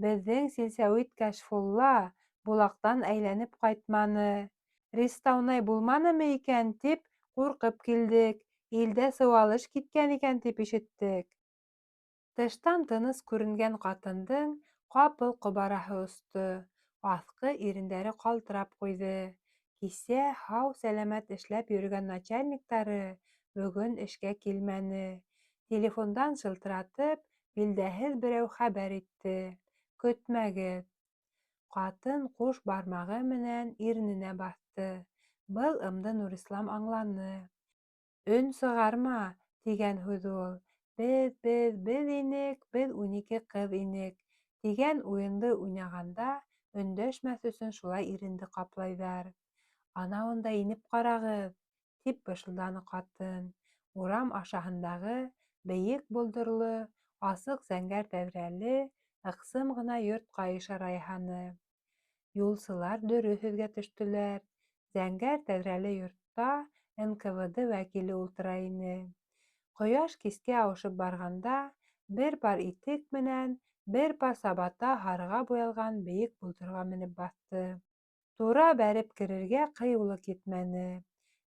«Беҙҙең силсәүит Кәшфулла Булаҡтан әйләнеп ҡайтманы. Приставнай булманымы икән тип ҡурҡып килдек. Илдә сыуалыш киткән икән тип ишеттек». Тыштан тыныс күренгән ҡатындың ҡапыл ҡобараһы осто, аҫҡы ирендәре ҡалтырап ҡуйҙы. Кисә һау-сәләмәт эшләп йөрөгән начальниктары бөгөн эшкә килмәне. Телефондан шылтыратып, билдәһеҙ берәү хәбәр итте: «Көтмәгеҙ». Ҡатын ҡуш бармағы менән ирененә баҫты. Был ымды Нурислам аңланы. «Өн сығарма» тигән һүҙ ул. Беҙ инек, беҙ 12 ҡыҙ инек» тигән уйынды уйнағанда өндәшмәҫ өсөн шулай иренде ҡаплайҙар. «Анауында инеп ҡарағыҙ», тип бышылданы ҡатын. Урам ашаһындағы бейек болдорло, асыҡ зәңгәр тәҙрәле, ыҡсым ғына йортҡа ишара яһаны. Юлсылар дөрөҫ һүҙгә төштөләр. Зәңгәр тәҙрәле йортта НКВД вәкиле ултыра ине. Ҡояш кискә ауышып барғанда, бер пар итек менән бер пар сабата һарыға буялған бейек болдорға менеп баҫты. Тура бәреп керергә ҡыйыулыҡ етмәне.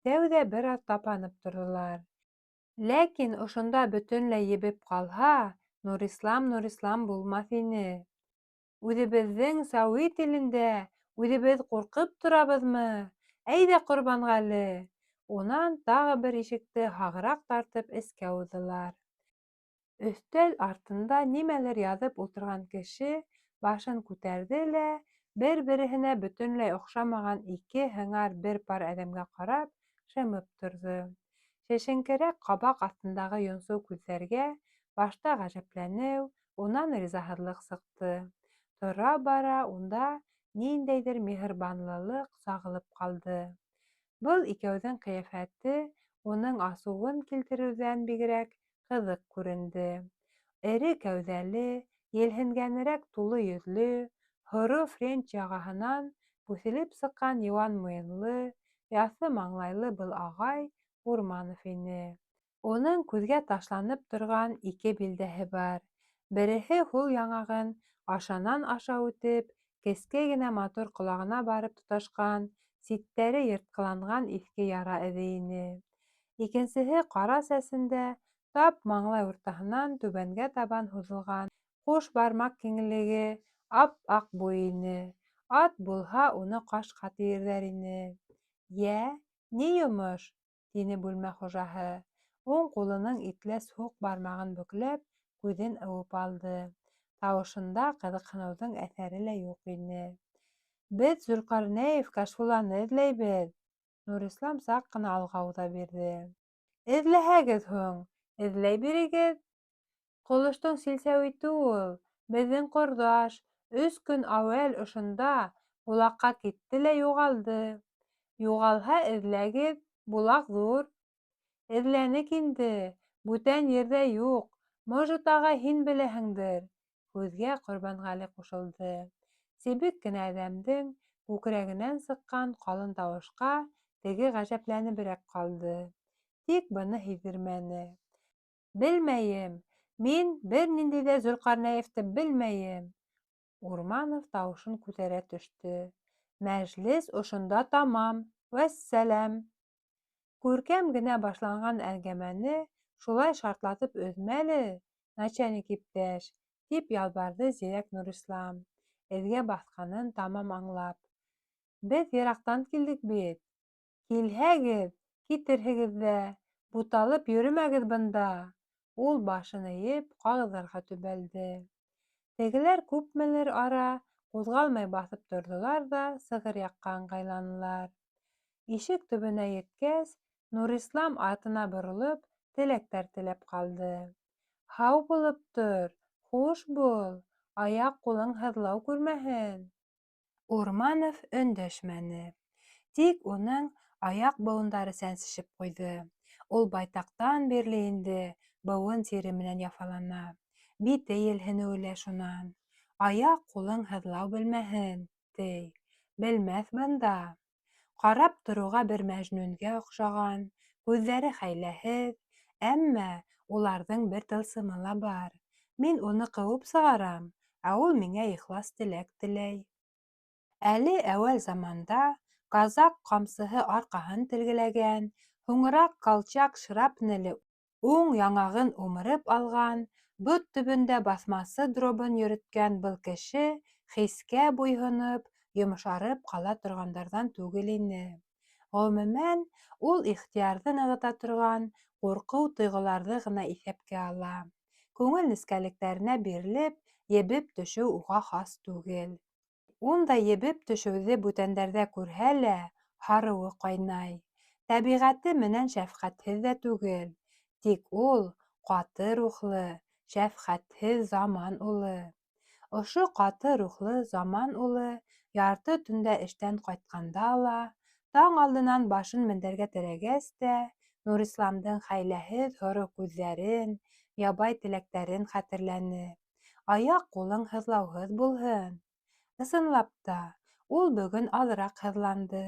Тәүҙә бер аҙ тапанып торҙолар. Ләкин ошонда бөтөнләй ебеп ҡалһа, Нурислам булмаҫ ине. «Үҙебеҙҙең Сауит илендә үҙебеҙ ҡурҡып торабыҙмы? Әйҙә, Ҡорбанғәле!» Унан тағы бер ишекте һағыраҡ тартып эскә уҙҙылар. Өҫтәл артында нимәлер яҙып ултырған кеше башын күтәрҙе лә бер-береһенә бөтөнләй оҡшамаған 2 һыңар бер пар әҙәмгә ҡарап шымып торҙо. Шешеңкерәк ҡабаҡ аҫтындағы йонсоу күҙҙәргә башта ғәжәпләнеү, унан ризаһыҙлыҡ сыҡты. Тора-бара унда ниндәйҙер миһырбанлылыҡ сағылып ҡалды. Был икәүҙең ҡиәфәте уның асыуын килтереүҙән бигерәк ҡыҙыҡ күренде. Эре кәүҙәле, елһенгәнерәк тулы йөҙлө, һоро френч яғаһынан бүҫелеп сыҡҡан йыуан муйынлы, яҫы маңлайлы был ағай Урманов ине. Уның күҙгә ташланып торған 2 билдәһе бар. Береһе һул яңағын ашанан-аша үтеп, кескәй генә матур ҡолағына барып тоташҡан, ситтәре йыртҡыланған иҫке яра эҙе ине. Икенсеһе ҡара сәсендә тап маңлай уртаһынан түбәнгә табан һуҙылған ҡуш бармаҡ киңлеге ап-аҡ буй ине. Ат булһа, уны ҡашҡа тейерҙәр ине. «Йә, ни йомош?» — тине бүлмә хужаһы. Уң ҡулының итләс һуҡ бармағын бөкләп, күҙен ыуып алды. Тауышында ҡыҙыҡһыныуҙың әҫәре лә юҡ ине. «Беҙ Зөлҡарнәев Кашфулланы эҙләйбеҙ». Нурислам саҡ ҡына алға уҙа бирҙе. «Эҙләһәгеҙ һуң, эҙләй бирегеҙ. Ҡолоштоң силсәүите ул, беҙҙең ҡорҙаш, 3 көн әүәл ошонда Булаҡҡа китте лә юғалды. Юғалһа, эҙләгеҙ, Булаҡ ҙур». «Эҙләнек инде, бүтән ерҙә юҡ, может, ағай, һин беләһеңдер», — һүҙгә Ҡорбанғәле ҡушылды. Сибек кенә әҙәмдең күкрәгенән сыҡҡан ҡалын тауышҡа теге ғәжәпләнеберәк ҡалды. Тик быны һиҙҙермәне. «Белмәйем, мин бер ниндәй ҙә Зөлҡарнәевте белмәйем». Урманов тауышын күтәрә төштө. «Мәжлес ошонда тамам. Вәссәләм». Күркәм генә башланған әңгәмәне шулай шартлатып өҙмәле, начальник иптәш, тип ялбарҙы зирәк Нурислам, эҙгә баҫҡанын тамам аңлап. «Беҙ йыраҡтан килдек бит. Килһәгеҙ, китерһегеҙ ҙә, буталып йөрөмәгеҙ бында». Ул башын эйеп ҡағыҙҙарға төбәлде. Тегеләр күпмелер ара ҡуҙғалмай баҫып торҙолар ҙа сығыр яҡҡа ыңғайланылар. Ишек төбөнә еткәс, Нурислам артына боролоп теләктәр теләп ҡалды. «Һау булып тор, хуш бул, аяҡ-ҡулың һыҙлау күрмәһен». Урманов өндәшмәне. Тик уның Аяҡ быуындары сәнсешеп ҡуйҙы. Ул байтаҡтан бирле инде быуын тире менән яфалана. Бите елһенеүе лә шунан. Аяҡ-ҡулың һыҙлау белмәһен, ти. Белмәҫ бында. Ҡарап тороуға бер мәжнүнгә оҡшаған, күҙҙәре хәйләһеҙ, әммә уларҙың бер тылсымы ла бар. Мин уны ҡыуып сығарам, ә ул миңә ихлас теләк теләй. Әле әүәл заманда казак ҡамсыһы арҡаһын телгеләгән, һуңыраҡ колчак шрапнеле уң яңағын умырып алған, бот төбөндә баҫмасы дробын йөрөткән был кеше хискә буйһоноп, йомшарып ҡала торғандарҙан түгел ине. Ғөмүмән, ул ихтыярҙы нығыта торған ҡурҡыу тойғоларҙы ғына иҫәпкә ала. Күңел нескәлектәренә бирелеп, ебеп төшөү уға хас түгел. Ундай ебеп төшөүҙе бүтәндәрҙә күрһә лә, һарыуы ҡайнай. Тәбиғәте менән шәфҡәтһеҙ ҙә түгел, тик ул ҡаты рухлы, шәфҡәтһеҙ заман улы. Ошо ҡаты рухлы заман улы ярты төндә эштән ҡайтҡанда ла, таң алдынан башын мендәргә терәгәс тә, Нурисламдың хәйләһеҙ һоро күҙҙәрен, ябай теләктәрен хәтерләне. Аяҡ-ҡулың һыҙлауһыҙ булһын. Ысынлап та, ул бөгөн аҙыраҡ һыҙланды.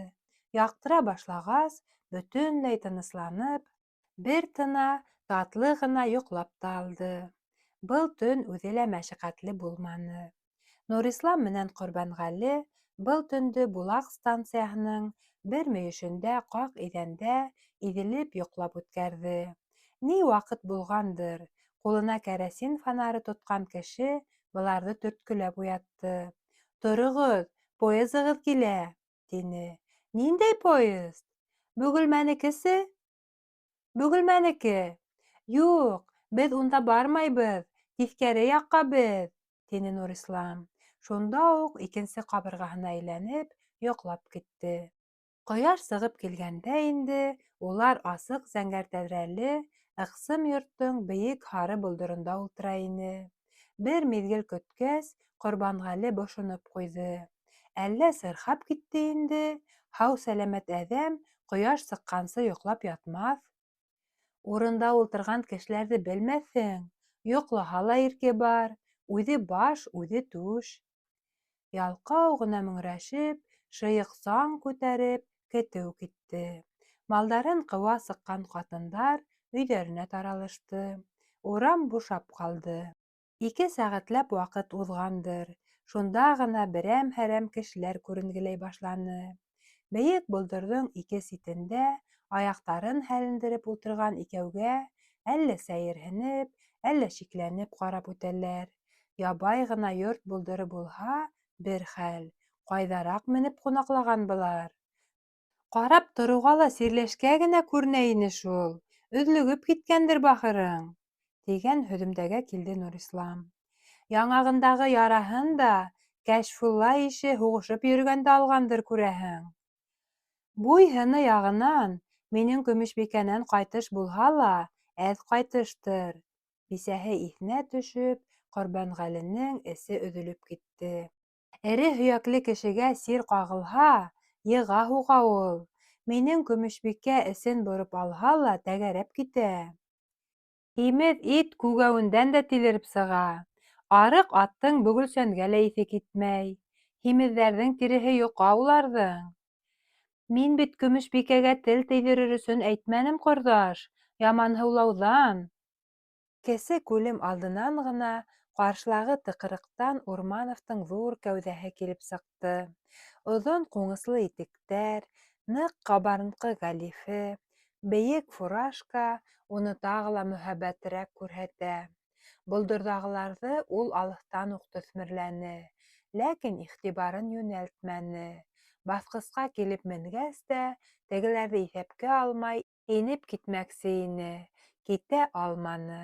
Яҡтыра башлағас, бөтөнләй тынысланып, бер тына, татлы ғына йоҡлап та алды. Был төн үҙе лә мәшәҡәтле булманы. Нурислам менән Ҡорбанғәле был төндө Булаҡ станцияһының бер мөйөшөндә ҡаҡ иҙәндә иҙелеп йоҡлап үткәрҙе. Ни ваҡыт булғандыр, ҡулына кәрәсин фонары тотҡан кеше быларҙы төрткөләп уятты. «Тороғоҙ, поезығыҙ килә!» — тине. «Ниндәй поезд? Бөгөлмәнекесе?» «Бөгөлмәнеке!» «Юҡ, беҙ унда бармайбыҙ, тиҫкәре яҡҡа беҙ!» — тине Нурислам. Шунда уҡ икенсе ҡабырғаһына әйләнеп, йоҡлап китте. Ҡояш сығып килгәндә инде улар асыҡ зәңгәр тәҙрәле ыҡсым йорттоң бейек һары болдоронда ултыра ине. Бер миҙгел көткәс, Ҡорбанғәле бошоноп ҡуйҙы. Әллә сырхап китте инде, һау-сәләмәт әҙәм ҡояш сыҡҡансы йоҡлап ятмаҫ. Урында ултырған кешеләрҙе белмәҫһең, йоҡлаһа ла ирке бар, үҙе баш, үҙе түш. Ялҡау ғына мөңрәшеп, шыйыҡ саң күтәреп, кетеү китте. Малдарын ҡыуа сыҡҡан ҡатындар өйҙәренә таралышты. Урам бушап ҡалды. 2 сәғәтләп ваҡыт уҙғандыр. Шунда ғына берәм-һәрәм кешеләр күренгеләй башланы. Бейек болдорҙоң 2 ситендә аяҡтарын һәлендереп ултырған икәүгә әллә сәйерһенеп, әллә шикләнеп ҡарап үтәләр. Ябай ғына йорт болдоры булһа, бер хәл, ҡайҙараҡ менеп ҡунаҡлаған былар. Ҡарап тороуға ла сирләшкә генә күренә ине шул. Өҙлөгөп киткәндер бахырың, тигән һөҙөмтәгә килде Нурислам. Яңағындағы яраһын да Кәшфулла ише һуғышып йөрөгәндә алғандыр күрәһең. Буй-һыны яғынан минең Көмөшбикәнән ҡайтыш булһа ла, әҙ ҡайтыштыр. Бисәһе иҫенә төшөп, Ҡорбанғәленең эсе өҙөлөп китте. Эре һөйәкле кешегә сир ҡағылһа, йыға-һуға ул. Минең Көмөшбикә эсен бороп алһа ла, тәгәрәп китә. Һимеҙ ит күгәүендән дә тилереп сыға. Арыҡ аттың бөгөлсәнгә лә иҫе китмәй. Һимеҙҙәрҙең тиреһе йоҡа уларҙың. Мин бит Көмөшбикәгә тел тейҙерер өсөн әйтмәнем, ҡорҙаш, яманһыулауҙан. Кесе күлем алдынан ғына ҡаршылағы тыҡрыҡтан Урмановтың ҙур кәүҙәһе килеп сыҡты. Оҙон ҡуңыслы итектәр, ныҡ ҡабарынҡы галифе, бейек фуражка уны тағы ла мөһабәтерәк күрһәтә. Болдорҙағыларҙы ул алыҫтан уҡ төҫмөрләне, ләкин иғтибарын йүнәлтмәне. Баҫҡысҡа килеп менгәс тә, тегеләрҙе иҫәпкә алмай инеп китмәксе ине, китә алманы.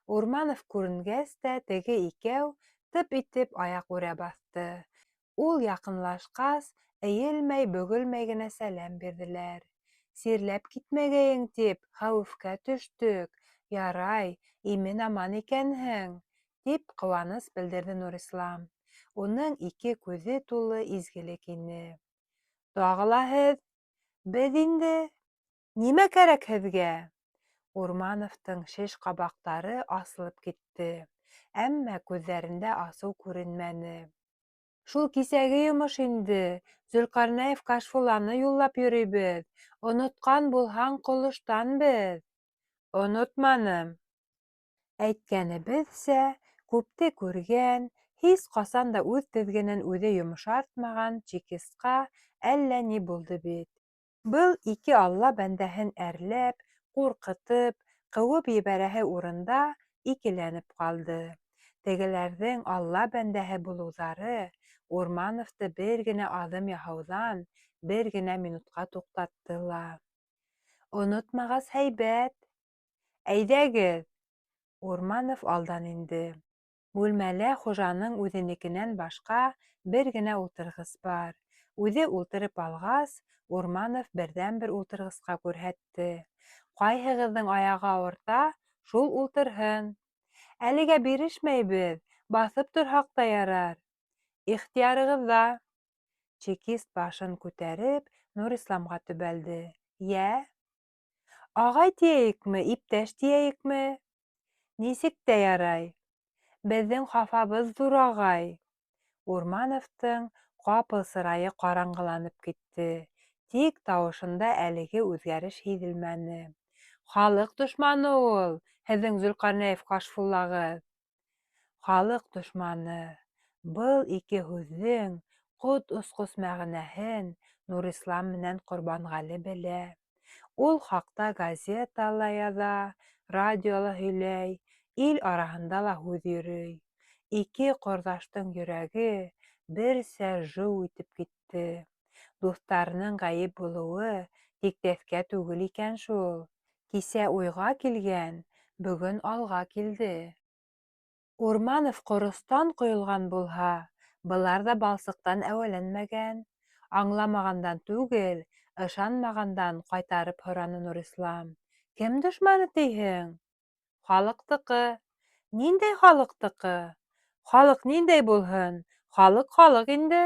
Урманов күренгәс тә, теге икәү тып итеп аяҡ үрә баҫты. Ул яҡынлашҡас, эйелмәй, бөгөлмәй генә сәләм бирҙеләр. Сирләп китмәгәйең тип, хәүефкә төштөк. Ярай, имен-аман икәнһең, тип ҡыуаныс белдерҙе Нурислам. Уның 2 күҙе тулы изгелек ине. Тағы ла һеҙ? Беҙ инде... Нимә кәрәк һеҙгә? Урмановтың шеш ҡабаҡтары асылып китте, әммә күҙҙәрендә асыу күренмәне. Шул кисәге йомош инде. Зөлҡарнәев Кашфулланы юллап йөрөйбөҙ. Онотҡан булһаң, ҡолоштан беҙ. Онотманым. Әйткәнебеҙсә, күпте күргән, һис ҡасан да үҙ теҙгенен үҙе йомшартмаған чекистҡа әллә ни булды бит. Был ике алла бәндәһен әрләп, ҡурҡытып, ҡыуып ебәрәһе урында икеләнеп ҡалды. Тегеләрҙең алла бәндәһе булыуҙары Урмановты бер генә аҙым яһауҙан бер генә минутҡа туҡтатты ла. Онотмағас һәйбәт. Әйҙәгеҙ. Урманов алдан инде. Бүлмәлә хужаның үҙенекенән башҡа бер генә ултырғыс бар. Үҙе ултырып алғас, Урманов берҙән-бер ултырғысҡа күрһәтте. Ҡайһығыҙҙың аяғы ауырта, шул ултырһын. Әлегә бирешмәйбеҙ, баҫып торһаҡ та ярар. Ихтыярығыҙҙа. Чекист башын күтәреп Нурисламға төбәлде. Йә? Ағай тейәйекме, иптәш тейәйекме? Нисек тә ярай. Беҙҙең хафабыҙ ҙур, ағай. Урмановтың ҡапыл сырайы ҡараңғыланып китте. Тик тауышында әлеге үҙгәреш һиҙелмәне. Халыҡ дошманы ул, һеҙҙең Зөлҡарнәев Кашфуллағыҙ. Халыҡ дошманы. Был ике һүҙҙең ҡот осҡос мәғәнәһен Нурислам менән Ҡорбанғәле белә. Ул хаҡта газетала яҙа, радиола һөйләй, ил араһында ла һүҙ йөрөй. Ике ҡорҙаштың йөрәге берсә жыу итеп китте. Дуҫтарының ғәйеп булыуы тиктәҫкә түгел икән шул. Кисә уйға килгән, бөгөн алға килде. Урманов ҡоростан ҡойолған булһа, былар ҙа балсыҡтан әүәләнмәгән. Аңламағандан түгел, ышанмағандан ҡайтарып һораны Нурислам. Кем дошманы тиһең? Халыҡтыҡы. Ниндәй халыҡтыҡы? Халыҡ ниндәй булһын? Халыҡ инде.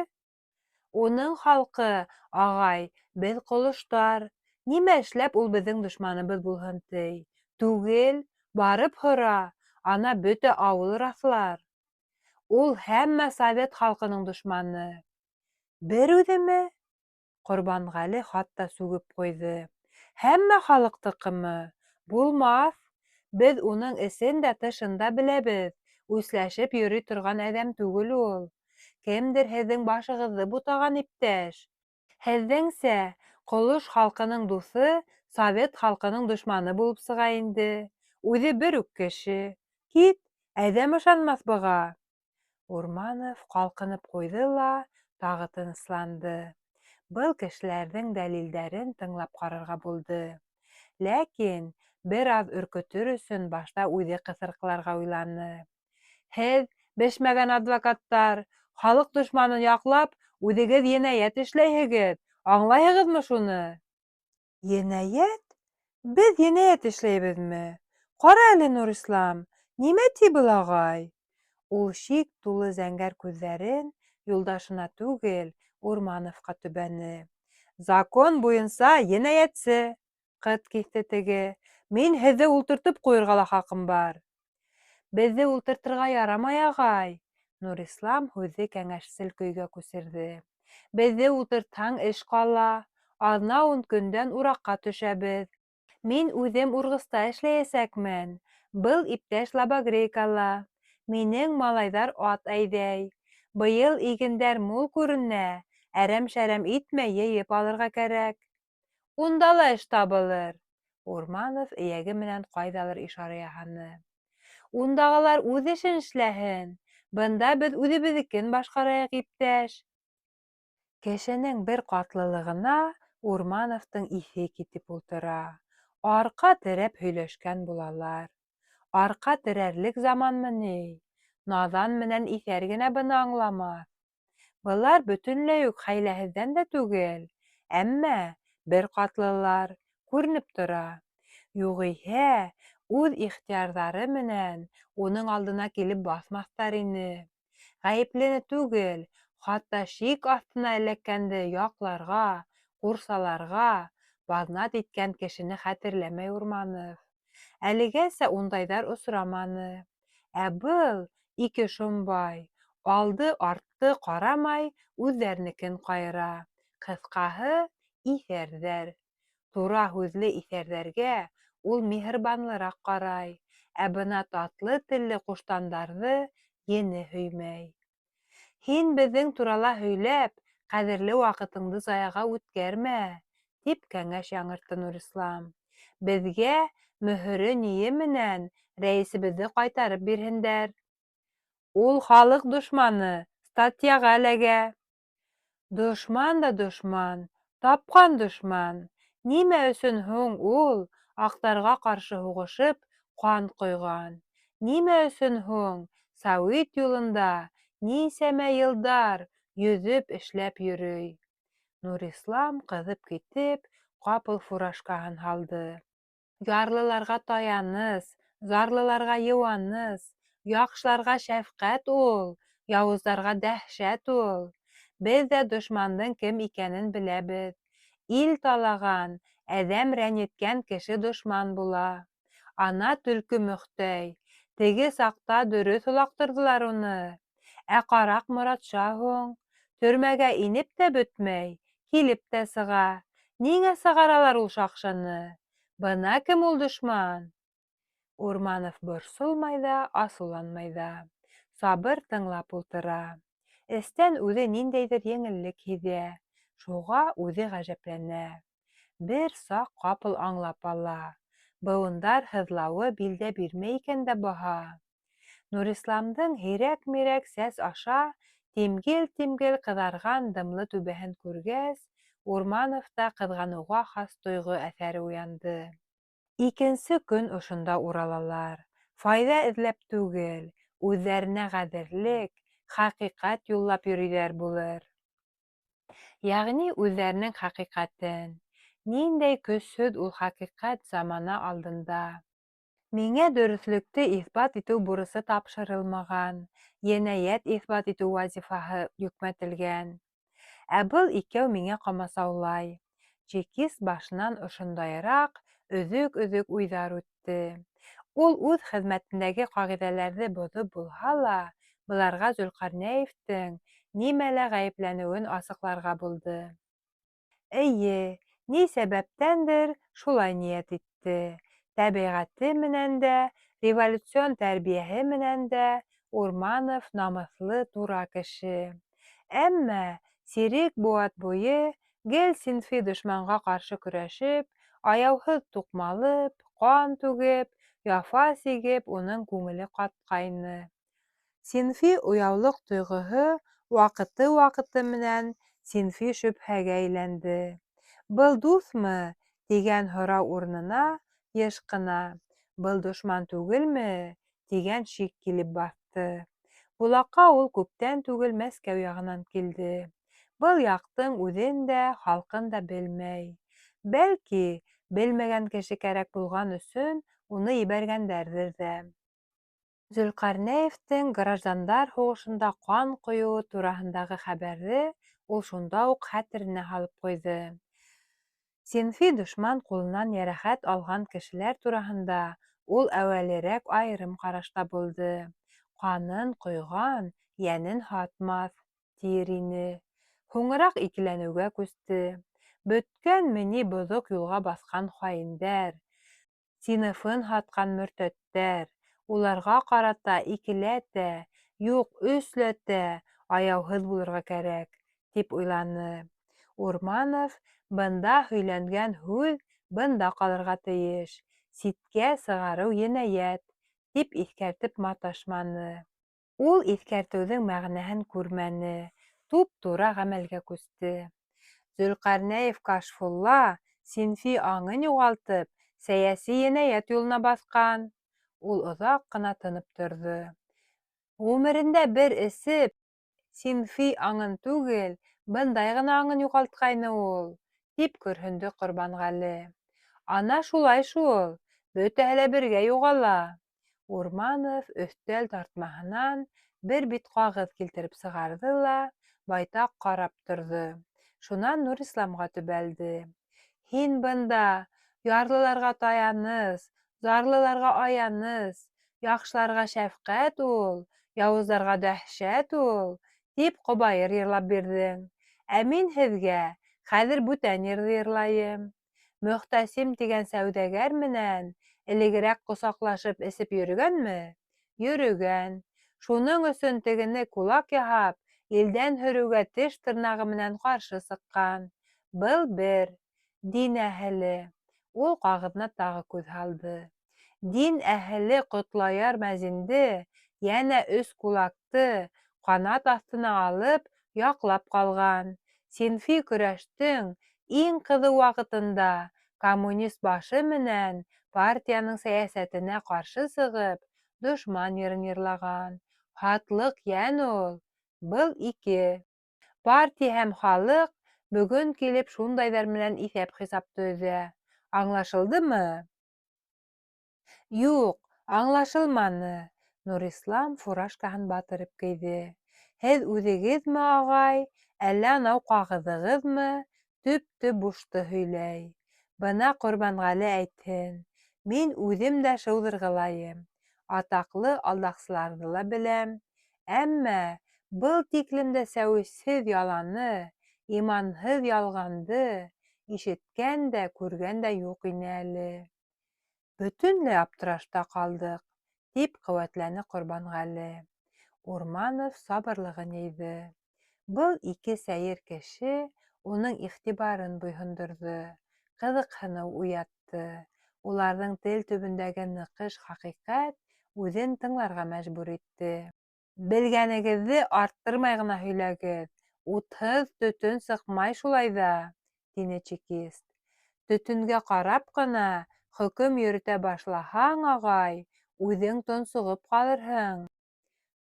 Уның халҡы, ағай, беҙ ҡолоштар. Нимә эшләп ул беҙҙең дошманыбыҙ булһын ти? Түгел, барып һора, ана бөтә ауыл раҫлар. Ул һәммә совет халҡының дошманы. Бер үҙеме? Ҡорбанғәле хатта сүгеп ҡуйҙы. Һәммә халыҡтыҡымы? Булмаҫ. Беҙ уның эсен дә, тышын да беләбеҙ. Үсләшеп йөрөй торған әҙәм түгел ул. Кемдер һеҙҙең башығыҙҙы бутаған, иптәш. Һеҙҙеңсә, ҡолош халҡының дуҫы совет халҡының дошманы булып сыға инде. Үҙе бер үк кеше. Кит, әҙәм ышанмаҫ быға. Урманов ҡалҡынып ҡуйҙы ла тағы тынысланды. Был кешеләрҙең дәлилдәрен тыңлап ҡарарға булды. Ләкин бер аҙ өркөтөр өсөн башта үҙе ҡыҫырҡыларға уйланы. Һеҙ, бешмәгән адвокаттар, халыҡ дошманын яҡлап, үҙегеҙ енәйәт эшләйһегеҙ. Аңлайһығыҙмы шуны? Енәйәт? Беҙ енәйәт эшләйбеҙме? Ҡара әле, Нурислам, нимә ти был ағай? Ул шик тулы зәңгәр күҙҙәрен юлдашына түгел, Урмановҡа төбәне. Закон буйынса енәйәтсе, ҡыт киҫте теге. Мин һеҙҙе ултыртып ҡуйырға ла хаҡым бар. Беҙҙе ултыртырға ярамай, ағай. Нурислам һүҙҙе кәңәшсел көйгә күсерҙе. Беҙҙе ултыртһаң, эш ҡала. Аҙна-ун көндән ураҡҡа төшәбеҙ. Мин үҙем урғыста эшләйәсәкмен. Был иптәш Лабогрейкала. Минең малайҙар ат әйҙәй. Быйыл игендәр мул күренә. Әрәм-шәрәм итмәй йыйып алырға кәрәк. Унда ла эш табылыр. Урманов эйәге менән ҡайҙалыр ишара яһаны. Ундағылар үҙ эшен эшләһен. Бында беҙ үҙебеҙҙекен башҡарайыҡ, иптәш. Кешенең бер ҡатлылығына Урмановтың иҫе китеп ултыра. Арҡа терәп һөйләшкән булалар. Арҡа терәрлек заманмы ни? Наҙан менән иҫәр генә быны аңламаҫ. Былар бөтөнләй үк хәйләһеҙҙән дә түгел, әммә бер ҡатлылар, күренеп тора. Юғиһә, үҙ ихтыярҙары менән уның алдына килеп баҫмаҫтар ине. Ғәйеплене түгел, хатта шик аҫтына эләккәнде яҡларға, ҡурсаларға баҙнат иткән кешене хәтерләмәй Урманов. Әлегәсә ундайҙар осраманы. Ә был ике шомбай алды-артты ҡарамай үҙҙәренекен ҡайыра. Ҡыҫҡаһы, иҫәрҙәр. Тура һүҙле иҫәрҙәргә ул миһырбанлыраҡ ҡарай, ә бына татлы телле ҡуштандарҙы ене һөймәй. Һин беҙҙең турала һөйләп, ҡәҙерле ваҡытыңды заяға үткәрмә, тип кәңәш яңыртты Нурислам. Беҙгә мөһөрө-ние менән рәйесебеҙҙе ҡайтарып бирһендәр. Ул халыҡ дошманы, статьяға эләгә. Дошман да дошман, тапҡан дошман. Нимә өсөн һуң ул аҡтарға ҡаршы һуғышып ҡан ҡойған? Нимә өсөн һуң Сәүит юлында нисәмә йылдар йөҙөп эшләп йөрөй? Нурислам ҡыҙып китеп, ҡапыл фуражкаһын һалды. Ярлыларға таяныс, зарлыларға йыуаныс, яҡшыларға шәфҡәт ул, яуыздарға дәһшәт ул. Беҙ ҙә дошмандың кем икәнен беләбеҙ. Ил талаған, әҙәм рәнйеткән кеше дошман була. Ана Төлкө Мөхтәй, теге саҡта дөрөҫ олаҡтырҙылар уны. Ә ҡараҡ Моратша һуң, төрмәгә инеп тә бөтмәй, килеп тә сыға. Ниңә сығаралар ул шаҡшыны? Бына кем ул дошман? Урманов борсолмай ҙа, асыуланмай ҙа. Сабыр тыңлап ултыра. Эстән үҙе ниндәйҙер еңеллек һиҙә. Шуға үҙе ғәжәпләнә. Бер саҡ ҡапыл аңлап ала. Быуындар һыҙлауы билдә бирмәй икән дә баһа. Нурисламдың һирәк-мирәк сәс аша тимгел-тимгел ҡыҙарған дымлы түбәһен күргәс, Урмановта ҡыҙғаныуға хас тойғо әҫәре уянды. Икенсе көн ошонда уралалар. Файҙа эҙләп түгел, үҙҙәренә ғәҙеллек, хәҡиҡәт юллап йөрөйҙәр булыр. Йәғни үҙҙәренең хәҡиҡәтен. Ниндәй көсһөҙ ул хәҡиҡәт замана алдында. Миңә дөрөҫлөктө иҫбат итеү бурысы тапшырылмаған, енәйәт иҫбат итеү вазифаһы йөкмәтелгән. Ә был икәү миңә ҡамасаулай. Чекист башынан ошондайыраҡ өҙөк-өҙөк уйҙар үтте. Ул үҙ хеҙмәтендәге ҡағиҙәләрҙе боҙоп булһа ла, быларға Зөлҡарнәевтең нимәлә ғәйепләнеүен асыҡларға булды. Эйе, ни сәбәптәндер шулай ниәт итте. Тәбиғәте менән дә, революцион тәрбиәһе менән дә Урманов намыҫлы, тура кеше. Әммә сирек быуат буйы гел синфи дошманға ҡаршы көрәшеп, аяуһыҙ туҡмалып, ҡан түгеп, яфа сигеп, уның күңеле ҡатҡайны. Синфи уяулыҡ тойғоһо ваҡыты-ваҡыты менән синфи шөбһәгә әйләнде. Был дуҫмы? Тигән һорау урынына йыш ҡына был дошман түгелме? Тигән шик килеп баҫты. Булаҡҡа ул күптән түгел Мәскәү яғынан килде. Был яҡтың үҙен дә, халҡын да белмәй. Бәлки, белмәгән кеше кәрәк булған өсөн уны ебәргәндәрҙер ҙә. Зөлҡарнәевтең граждандар һуғышында ҡан ҡойоуы тураһындағы хәбәрҙе ул шунда уҡ хәтеренә һалып ҡуйҙы. Синфи дошман ҡулынан йәрәхәт алған кешеләр тураһында ул әүәлерәк айырым ҡарашта булды. Ҡанын ҡойған йәнен һатмаҫ, тиер ине. Һуңыраҡ икеләнеүгә күсте. Бөткәнме ни боҙоҡ юлға баҫҡан хаиндәр, синыфын һатҡан мөртәттәр. Уларға ҡарата икеләтә, юҡ өсләтә аяуһыҙ булырға кәрәк, тип уйланы. Урманов бында һөйләнгән һүҙ бында ҡалырға тейеш. Ситкә сығарыу енәйәт, тип иҫкәртеп маташманы. Ул иҫкәртеүҙең мәғәнәһен күрмәне, туп-тура ғәмәлгә күсте. Зөлҡарнәев Кашфулла синфи аңын юғалтып, сәйәси енәйәт юлына баҫҡан. Ул оҙаҡ ҡына тынып торҙо. Ғүмерендә бер эсеп, синфи аңын түгел, бындай ғына аңын юғалтҡайны ул, тип көрһөндө Ҡорбанғәле. Ана шулай шул, бөтәһе лә бергә юғала. Урманов өҫтәл тартмаһынан бер бит ҡағыҙ килтереп сығарҙы ла байтаҡ ҡарап торҙо. Шунан Нурисламға төбәлде. Һин бында ярлыларға таяныс, зарлыларға аяныс, яҡшыларға шәфҡәт ул, яуыздарға дәһшәт ул, тип ҡобайыр йырлап бирҙең. Ә мин һеҙгә хәҙер бүтән йырҙы йырлайым. Мөхтәсим тигән сәүҙәгәр менән элегерәк ҡосаҡлашып эсеп йөрөгәнме? Йөрөгән. Шуның өсөн тегене кулак яһап, илдән һөрөүгә теш-тырнағы менән ҡаршы сыҡҡан. Был бер. Дин әһеле. Ул ҡағыҙына тағы күҙ һалды. Дин әһеле Ҡотлояр мәзинде, йәнә 3 кулакты ҡанат аҫтына алып, яҡлап ҡалған. Синфи көрәштең иң ҡыҙыу ваҡытында коммунист башы менән партияның сәйәсәтенә ҡаршы сығып, дошман йырын йырлаған. Һатлыҡ йән ул. Был 2. Партия һәм халыҡ бөгөн килеп шундайҙар менән иҫәп-хисапты өҙә. Аңлашылдымы? Юҡ, аңлашылманы. Нурислам фуражкаһын батырып кейҙе. Һеҙ үҙегеҙме, ағай, әллә анау ҡағыҙығыҙмы төптө бушты һөйләй. Бына Ҡорбанғәле әйтһен. Мин үҙем дә шыуҙырғылайым. Атаҡлы алдаҡсыларҙы ла беләм. Әммә был тиклем дә сәүесһеҙ яланы, иманһыҙ ялғанды ишеткән дә, күргән дә юҡ ине әле. Бөтөнләй аптырашта ҡалдыҡ, тип ҡеүәтләне Ҡорбанғәле. Урманов сабырлығын йыйҙы. Был 2 сәйер кеше уның иғтибарын буйһондорҙо, ҡыҙыҡһыныу уятты. Уларҙың тел төбөндәге ныҡыш хаҡиҡәт үҙен тыңларға мәжбүр итте. Белгәнегеҙҙе арттырмай ғына һөйләгеҙ, утһыҙ төтөн сыҡмай шулай ҙа, тине чекист. Төтөнгә ҡарап ҡына хөкөм йөрөтә башлаһаң, ағай, үҙең тонсоғоп ҡалырһың.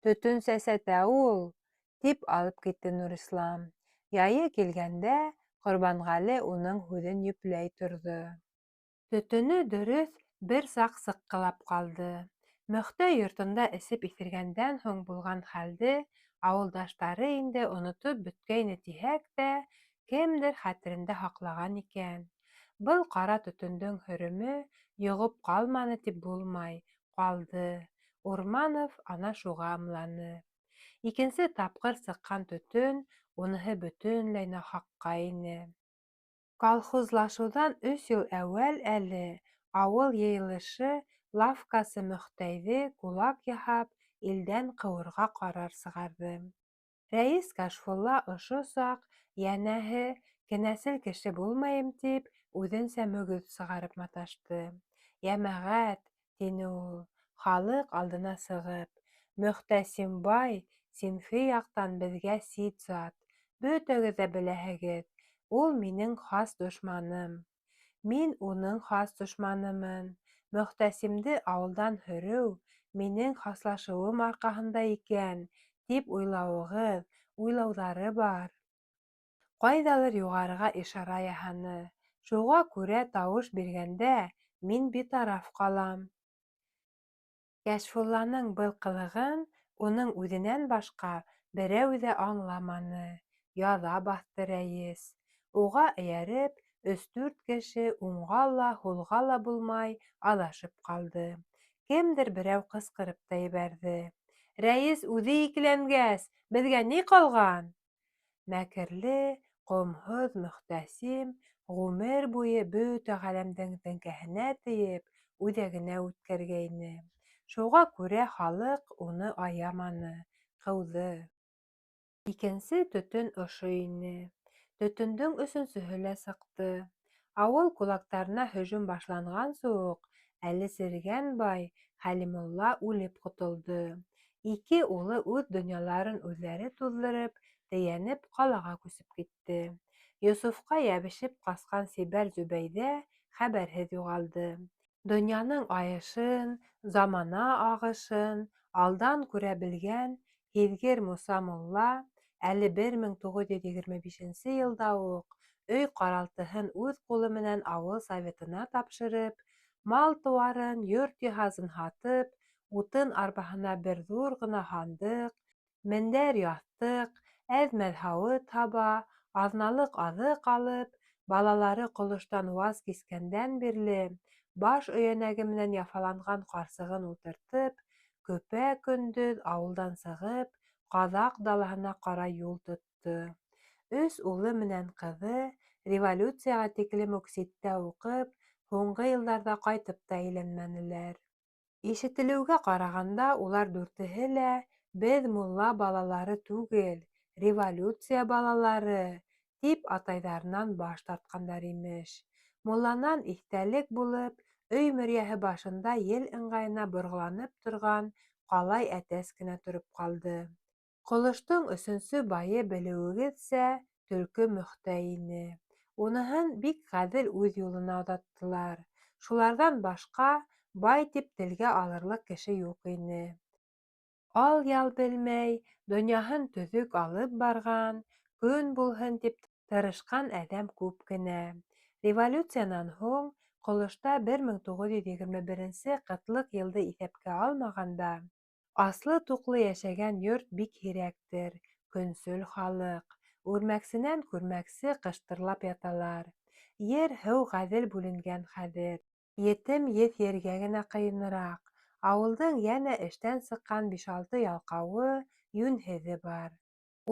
Төтөн сәсәтә ул, тип алып китте Нурислам. Яйы килгәндә, Ҡорбанғәле уның һүҙен йөпләй торҙо. Төтөнө дөрөҫ бер саҡ сыҡҡылап ҡалды. Мөхтә йортонда эсеп иҫергәндән һуң булған хәлде ауылдаштары инде онотоп бөткәйне тиһәк тә, кемдер хәтерендә һаҡлаған икән. Был ҡара төтөндөң һөрөмө йоғоп ҡалманы тип булмай, ҡалды. Урманов ана шуға ымланы. Икенсе тапҡыр сыҡҡан төтөн, уныһы бөтөнләй нахаҡҡа ине. Колхозлашыуҙан 3 йыл әүәл әле ауыл йыйылышы лавкасы Мөхтәйҙе кулак яһап илдән ҡыуырға ҡарар сығарҙы. Рәйес Кашфулла ошо саҡ, йәнәһе, кенәсел кеше булмайым тип, үҙенсә мөгөҙ сығарып маташты. Йәмәғәт, тине ул, халыҡ алдына сығып, Мөхтәсим бай Синфи яҡтан беҙгә сит зат. Бөтәгеҙ ҙә беләһегеҙ, ул минең хас дошманым. Мин уның хас дошманымын. Мөхтәсимде ауылдан һөрөү минең хаслашыуым арҡаһында икән, тип уйлауығыҙ, уйлауҙары бар. Ҡайҙалыр юғарыға ишара яһаны. Шуға күрә тауыш биргәндә мин битараф ҡалам. Кәшфулланың был ҡылығын уның үҙенән башҡа берәү ҙә аңламаны. Яҙа баҫты рәйес. Уға эйәреп, 3-4 кеше уңға ла, һулға ла булмай аҙашып ҡалды. Кемдер берәү ҡысҡырып та ебәрҙе. Рәйес үҙе икеләнгәс, беҙгә ни ҡалған? Мәкерле, ҡомһоҙ Мөхтәсим ғүмер буйы бөтә ғаләмдең теңкәһенә тейеп, үҙәгенә үткәргәйне. Шуға күрә халыҡ уны аяманы, ҡыуҙы. Икенсе төтөн ошо ине. Төтөндөң 3-нсөһө лә сыҡты. Ауыл кулактарына һөжүм башланғансы уҡ, әле сергән бай Хәлимулла үлеп ҡотолдо. 2 улы үҙ донъяларын үҙҙәре туҙҙырып, тейәнеп ҡалаға күсеп китте. Йософҡа йәбешеп ҡасҡан Сибәр Зөбәйҙә хәбәрһеҙ юғалды. Донъяның айышын, замана ағышын алдан күрә белгән һиҙгер Муса мулла әле 1925 йылда уҡ өй ҡаралтыһын үҙ ҡулы менән ауыл советына тапшырып, мал-тыуарын, йорт-йыһазын һатып, утын арбаһына бер ҙур ғына һандыҡ, мендәр-яҫтыҡ, әҙ-мәҙ һауыт һаба, Аҙналыҡ аҙыҡ алып, балалары ҡолоштан ваз кискәндән бирле, баш өйәнәге менән яфаланған ҡарсығын ултыртып, көпә-көндөҙ ауылдан сығып, ҡаҙаҡ далаһына ҡарай юл тотто. 3 улы менән ҡыҙы, революцияға тиклем үк ситтә уҡып, һуңғы йылдарҙа ҡайтып та әйләнмәнеләр. Ишетелеүгә ҡарағанда, улар дүртеһе лә «беҙ мулла балалары түгел, революция балалары» тип атайҙарынан баш тартҡандар, имеш. Мулланан иҫтәлек булып, өй мөрйәһе башында ел ыңғайына борғоланып торған ҡалай әтәс кенә тороп ҡалды. Ҡолоштоң өсөнсө байы, белеүегеҙсә, Төлкө Мөхтә ине. Уныһын бик ғәҙел үҙ юлына оҙаттылар. Шуларҙан башҡа бай тип телгә алырлыҡ кеше юҡ ине. Ал-ял белмәй, донъяһын төҙөк алып барған, көн булһын тип тырышҡан әҙәм күп кенә. Революциянан һуң ҡолошта 1921 ҡытлыҡ йылды иҫәпкә алмағанда, аслы-туҡлы йәшәгән йорт бик һирәктер, көнсөл халыҡ. Үрмәксенән күрмәксе ҡыштырлап яталар. Ер-һыу ғәҙел бүленгән хәҙер. Етем еҙ ергә генә ҡыйыныраҡ. Ауылдың йәнә эштән сыҡҡан 5-6 ялҡауы, йүнһеҙе бар.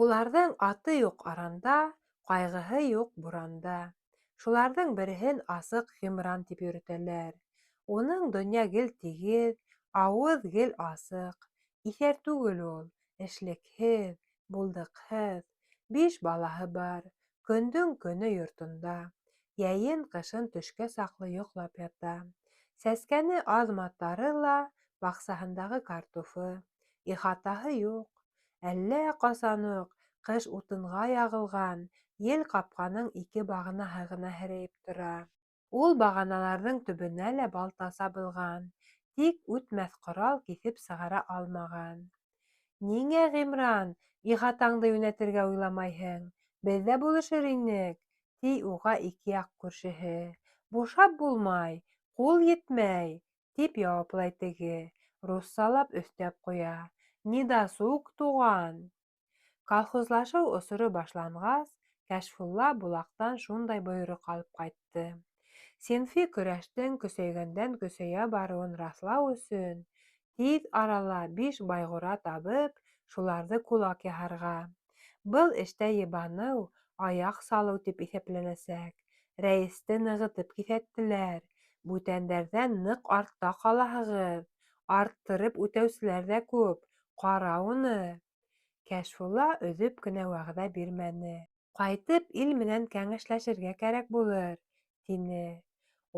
Уларҙың аты юҡ аранда, ҡайғыһы юҡ буранда. Шуларҙың береһен Асыҡ Ғимран тип йөрөтәләр. Уның донъя гел тигеҙ, ауыҙ гел асыҡ. Иҫәр түгел ул, эшлекһеҙ, булдыҡһыҙ. 5 балаһы бар, көндөң-көнө йортонда. Йәйен-ҡышын төшкә саҡлы йоҡлап ята. Сәскәне аҙ-матары ла баҡсаһындағы картуфы. Ихатаһы юҡ. Әллә ҡасан уҡ ҡыш утынға яғылған ел ҡапҡаның 2 бағанаһы ғына һерәйеп тора. Ул бағаналарҙың төбөнә лә балта сабылған, тик үтмәҫ ҡорал киҫеп сығара алмаған. «Ниңә, Ғимран, ихатаңды йүнәтергә уйламайһың? Беҙ ҙә булышыр инек», — ти уға 2 яҡ күршеһе. «Бушап булмай, ҡул етмәй», — тип яуаплай теге, руссалап өҫтәп ҡуя. «Недосуг, туған». Колхозлашыу осоро башланғас, Кәшфулла Булаҡтан шундай бойороҡ алып ҡайтты. Синфи көрәштең көсәйгәндән-көсәйә барыуын раҫлау өсөн тиҙ арала 5 байғура табып, шуларҙы кулак яһарға. Был эштә йыбаныу, аяҡ салыу тип иҫәпләнәсәк. Рәйесте нығытып киҫәттеләр. Бүтәндәрҙән ныҡ артта ҡалаһығыҙ. Арттырып үтәүселәр ҙә күп. Ҡара уны. Кәшфулла өҙөп кенә вәғәҙә бирмәне. «Ҡайтып, ил менән кәңәшләшергә кәрәк булыр», — тине.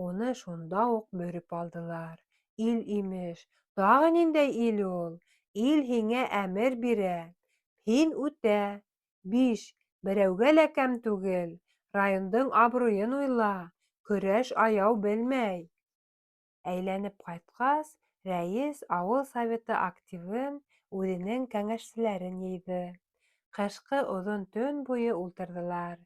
Уны шунда уҡ бөрөп алдылар. Ил, имеш. Тағы ниндәй ил ул? Ил һиңә әмер бирә. Һин үтә. 5. Берәүгә лә кәм түгел. Райондың абруйын уйла. Көрәш аяу белмәй. Әйләнеп ҡайтҡас, рәйес ауыл советы активын, үҙенең кәңәшселәрен йыйҙы. Ҡышҡы оҙон төн буйы ултырҙылар.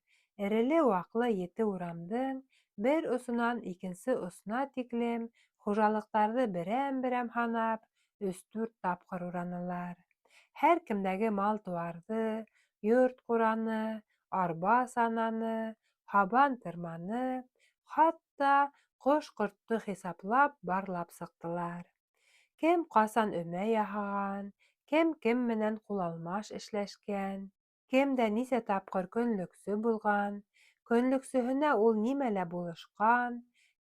Эреле-ваҡлы 7 урамдың бер осонан икенсе осона тиклем хужалыҡтарҙы берәм-берәм һанап, 3-4 тапҡыр уранылар. Һәр кемдәге мал-тыуарҙы, йорт-ҡураны, арба-сананы, һабан-тырманы, хатта ҡош-ҡортто хисаплап, барлап сыҡтылар. Кем ҡасан өмә яһаған, кем менән ҡулалмаш эшләшкән, кемдә нисә тапҡыр көнлөксө булған, көнлөксөһөнә ул нимәлә булышҡан,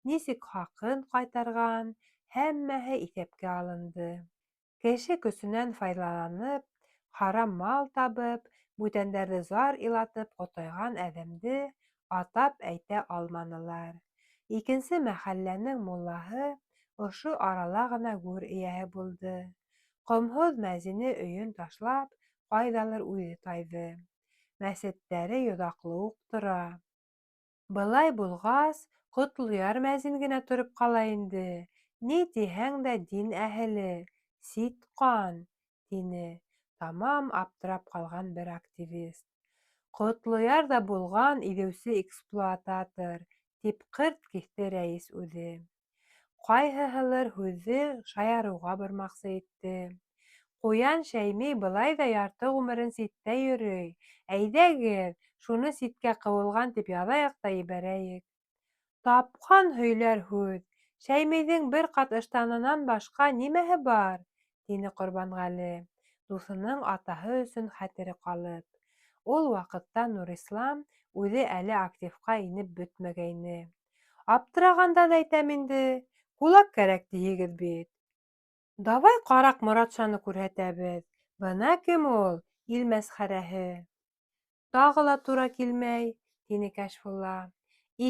нисек хаҡын ҡайтарған, һәммәһе иҫәпкә алынды. Кеше көсөнән файҙаланып, харам мал табып, бүтәндәрҙе зар илатып ҡотайған әҙәмде атап әйтә алманылар. Икенсе мәхәлләнең муллаһы ошо арала ғына гүр эйәһе булды. Ҡомһоҙ Мәзине өйөн ташлап, ҡайҙалыр үҙе тайҙы. Мәсеттәре йоҙаҡлы уҡ тора. Былай булғас, Ҡотлояр Мәзин генә тороп ҡала инде. Ни тиһәң дә дин әһеле, сит ҡан, — тине тамам аптырап ҡалған бер активист. Ҡотлояр ҙа булған иҙеүсе эксплуататор, — тип ҡырт киҫте рәйес үҙе. Ҡайһыһылыр һүҙҙе шаярыуға бормаҡсы итте. Ҡуян Шәймей былай ҙа ярты ғүмерен ситтә йөрөй. Әйҙәгеҙ, шуны ситкә ҡыуылған тип яҙайыҡ та ебәрәйек. Тапҡан һөйләр һүҙ. Шәймәйҙең бер ҡат ыштанынан башҡа нимәһе бар? — тине Ҡорбанғәле, дуҫының атаһы өсөн хәтере ҡалып. Ул ваҡытта Нурислам үҙе әле активҡа инеп бөтмәгәйне. Аптырағандан әйтәм инде, кулак кәрәк тиһегеҙ бит. Давай ҡараҡ Моратшаны күрһәтәбеҙ. Бына кем ул, ил мәсхәрәһе. Тағы ла тура килмәй, тине Кәшфулла.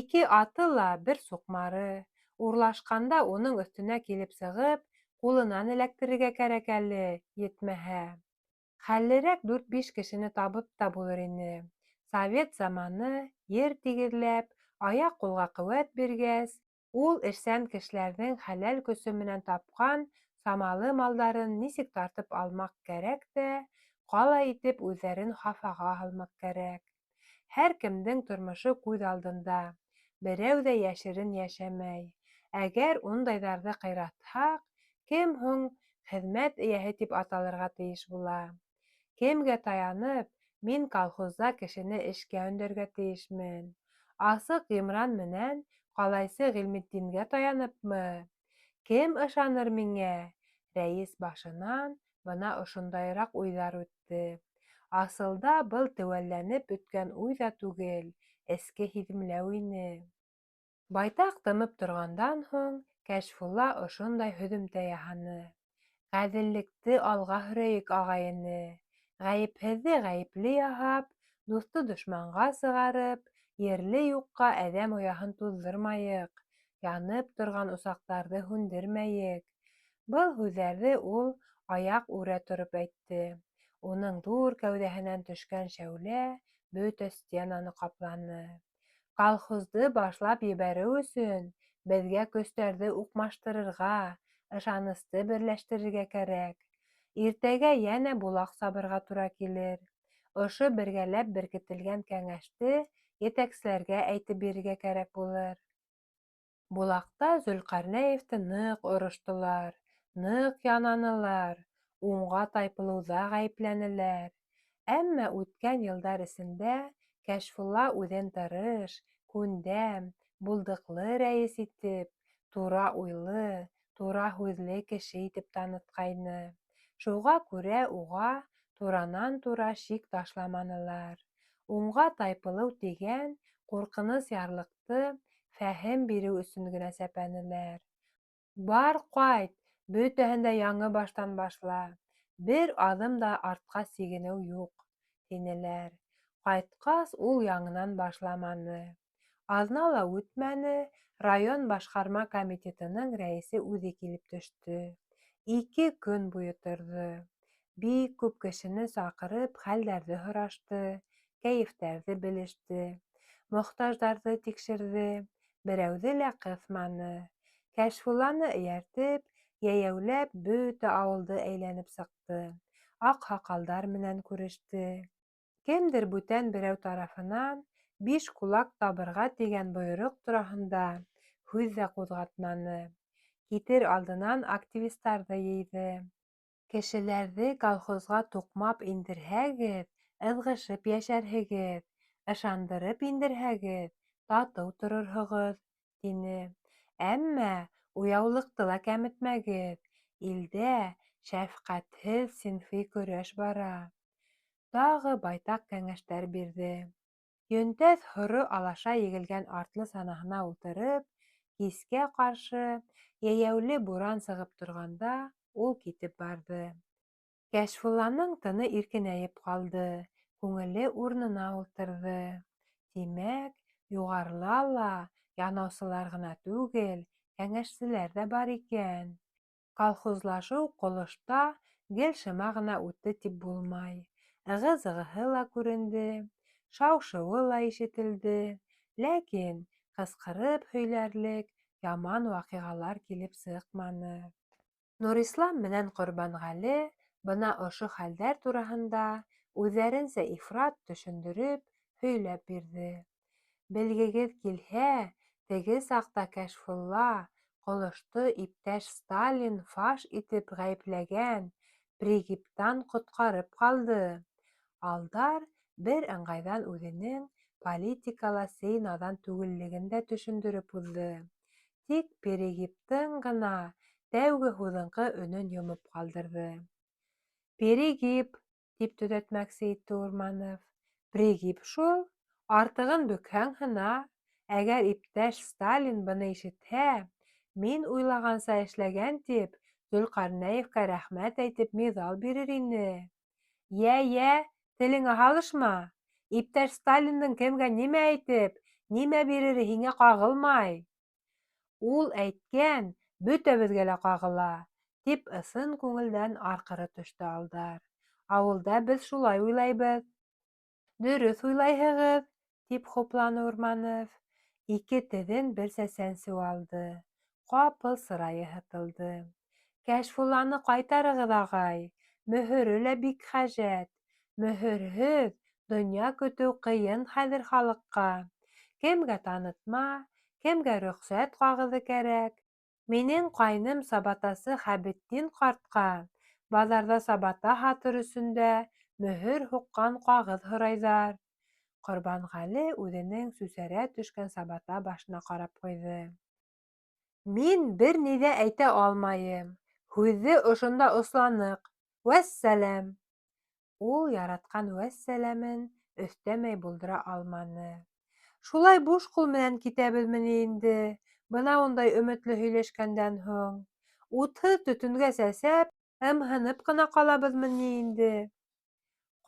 Ике аты ла бер суҡмары. Урлашҡанда уның өҫтөнә килеп сығып, ҡулынан эләктерергә кәрәк әле, етмәһә. Хәллерәк 4-5 кешене табып та булыр ине. Совет заманы, ер тигеҙләп, аяҡ-ҡулға ҡеүәт биргәс, ул эшсән кешеләрҙең хәләл көсө менән тапҡан самалы малдарын нисек тартып алмаҡ кәрәк тә, ҡалай итеп үҙҙәрен хафаға һалмаҡ кәрәк. Һәр кемдең тормошо күҙ алдында. Берәү ҙә йәшерен йәшәмәй. Әгәр ундайҙарҙы ҡыйратһаҡ, кем һуң хеҙмәт эйәһе тип аталырға тейеш була? Кемгә таянып, мин колхозда кешене эшкә өндәргә тейешмен? Асыҡ Ғимран менән ҡалайсы Ғилметдингә таяныпмы? Кем ышаныр миңә? Рәйес башынан бына ошондайыраҡ уйҙар үтте. Асылда был теүәлләнеп бөткән уй ҙа түгел, эске һиҙемләү ине. Байтаҡ тымып торғандан һуң, Кәшфулла ошондай һөҙөмтә яһаны. Ғәҙеллекте алға һөрәйек, ағайыны. Ғәйепһеҙҙе ғәйепле яһап, дуҫты дошманға сығарып, ерле юҡҡа әҙәм ояһын туҙҙырмайыҡ, янып торған усаҡтарҙы һүндермәйек. Был һүҙҙәрҙе ул аяҡ үрә тороп әйтте. Уның ҙур кәүҙәһенән төшкән шәүлә бөтә стенаны ҡапланы. Колхозды башлап ебәреү өсөн беҙгә көстәрҙе уҡмаштырырға, ышанысты берләштерергә кәрәк. Иртәгә йәнә булаҡ сабырға тура килер. Ошо бергәләп беркетелгән кәңәште етәкселәргә әйтеп бирергә кәрәк булыр. Булаҡта Зөлҡарнәйевте ныҡ ороштолар, ныҡ янанылар, уңға тайпылыуҙа ғәйепләнеләр. Әммә үткән йылдар эсендә Кәшфулла үҙен тырыш, күндәм, булдыҡлы рәйес итеп, тура уйлы, тура һүҙле кеше итеп танытҡайны. Шуға күрә уға туранан-тура шик ташламанылар. Уңға тайпылыу тигән ҡурҡыныс ярлыҡты фәһем биреү өсөн генә сәпәнеләр. Бар ҡайт, бөтәһен дә яңы баштан башла. Бер аҙым да артҡа сигенеү юҡ, тинеләр. Ҡайтҡас, ул яңынан башламаны. Аҙна ла үтмәне, район башҡарма комитетының рәйесе үҙе килеп төштө. 2 көн буйы торҙо. Бик күп кешене саҡырып хәлдәрҙе һорашты, кәйефтәрҙе белеште, мохтаждарҙы тикшерҙе, берәүҙе лә ҡыҫманы. Кәшфулланы эйәртеп, йәйәүләп бөтә ауылды әйләнеп сыҡты. Аҡһаҡалдар менән күреште. Кемдер бүтән берәү тарафынан 5 кулак табырға тигән бойороҡ тураһында һүҙ ҙә ҡуҙғатманы. Китер алдынан активистарҙы йыйҙы. Кешеләрҙе колхозға туҡмап индерһәгеҙ, ыҙғышып йәшәрһегеҙ, ышандырып индерһәгеҙ, татыу торорһоғоҙ, тине. Әммә уяулыҡты ла кәметмәгеҙ. Илдә шәфҡәтһеҙ синфи көрәш бара. Тағы байтаҡ кәңәштәр бирҙе. Йөнтәҫ һоро алаша егелгән артлы санаһына ултырып, кискә ҡаршы йәйәүле буран сығып торғанда ул китеп барҙы. Кәшфулланың тыны иркенәйеп ҡалды, күңеле урынына ултырҙы. Тимәк, юғарыла ла янаусылар ғына түгел, кәңәшселәр ҙә бар икән. Колхозлашыу ҡолошта гел шыма ғына үтте тип булмай. Ығы-зығыһы ла күренде, шау-шыуы ла ишетелде, ләкин ҡысҡырып һөйләрлек яман ваҡиғалар килеп сыҡманы. Нурислам менән Ҡорбанғәле бына ошо хәлдәр тураһында үҙҙәренсә ифрат төшөндөрөп, һөйләп бирҙе. Белгегеҙ килһә, теге саҡта Кәшфулла ҡолошто иптәш Сталин фаш итеп ғәйепләгән, Пригибтан ҡотҡарып ҡалды. Алдар бер ыңғайҙан үҙенең политикала сей наҙан түгеллеген дә төшөндөрөп уҙҙы. Тик Перегибтың ғына тәүге һуҙынҡы өнөн йомоп ҡалдырҙы. «Перегиб», тип төҙәтмәксе итте Урманов. «Пригиб шул. Артығын бөкһәң һына. Әгәр иптәш Сталин быны ишетһә, мин уйлағанса эшләгән тип, Зөлҡарнәевкә рәхмәт әйтеп миҙал бирер ине». «Йә, телеңә һалышма. Иптәш Сталиндың кемгә нимә әйтеп, нимә бирере һиңә ҡағылмай. Ул әйткән бөтәбеҙгә лә ҡағыла», тип ысын күңелдән арҡыры төштө Алдар. «Ауылда беҙ шулай уйлайбыҙ». «Дөрөҫ уйлайһығыҙ», тип хупланы Урманов. Ике теҙен берсә сәнсеү алды. Ҡапыл сырайы һытылды. «Кәшфулланы ҡайтарығыҙ, ағай. Мөһөрө лә бик хәжәт. Мөһөрһөҙ донъя көтөү ҡыйын хәҙер халыҡҡа. Кемгә танытма, кемгә рөхсәт ҡағыҙы кәрәк. Минең ҡайным сабатасы Хәбетдин ҡартҡа баҙарҙа сабата һатыр өсөн дә мөһөр һуҡҡан ҡағыҙ һорайҙар». Ҡорбанғәле үҙенең сүсәрә төшкән сабата башына ҡарап ҡуйҙы. «Мин бер ни ҙә әйтә алмайым. Һүҙҙе ошонда осланыҡ. Вәссәләм». Ул яратҡан вәссәләмен өҫтәмәй булдыра алманы. «Шулай буш ҡул менән китәбеҙме ни инде, бына ундай өмөтлө һөйләшкәндән һуң? Утһыҙ төтөнгә сәсәп, ымһынып ҡына ҡалабыҙмы ни инде?»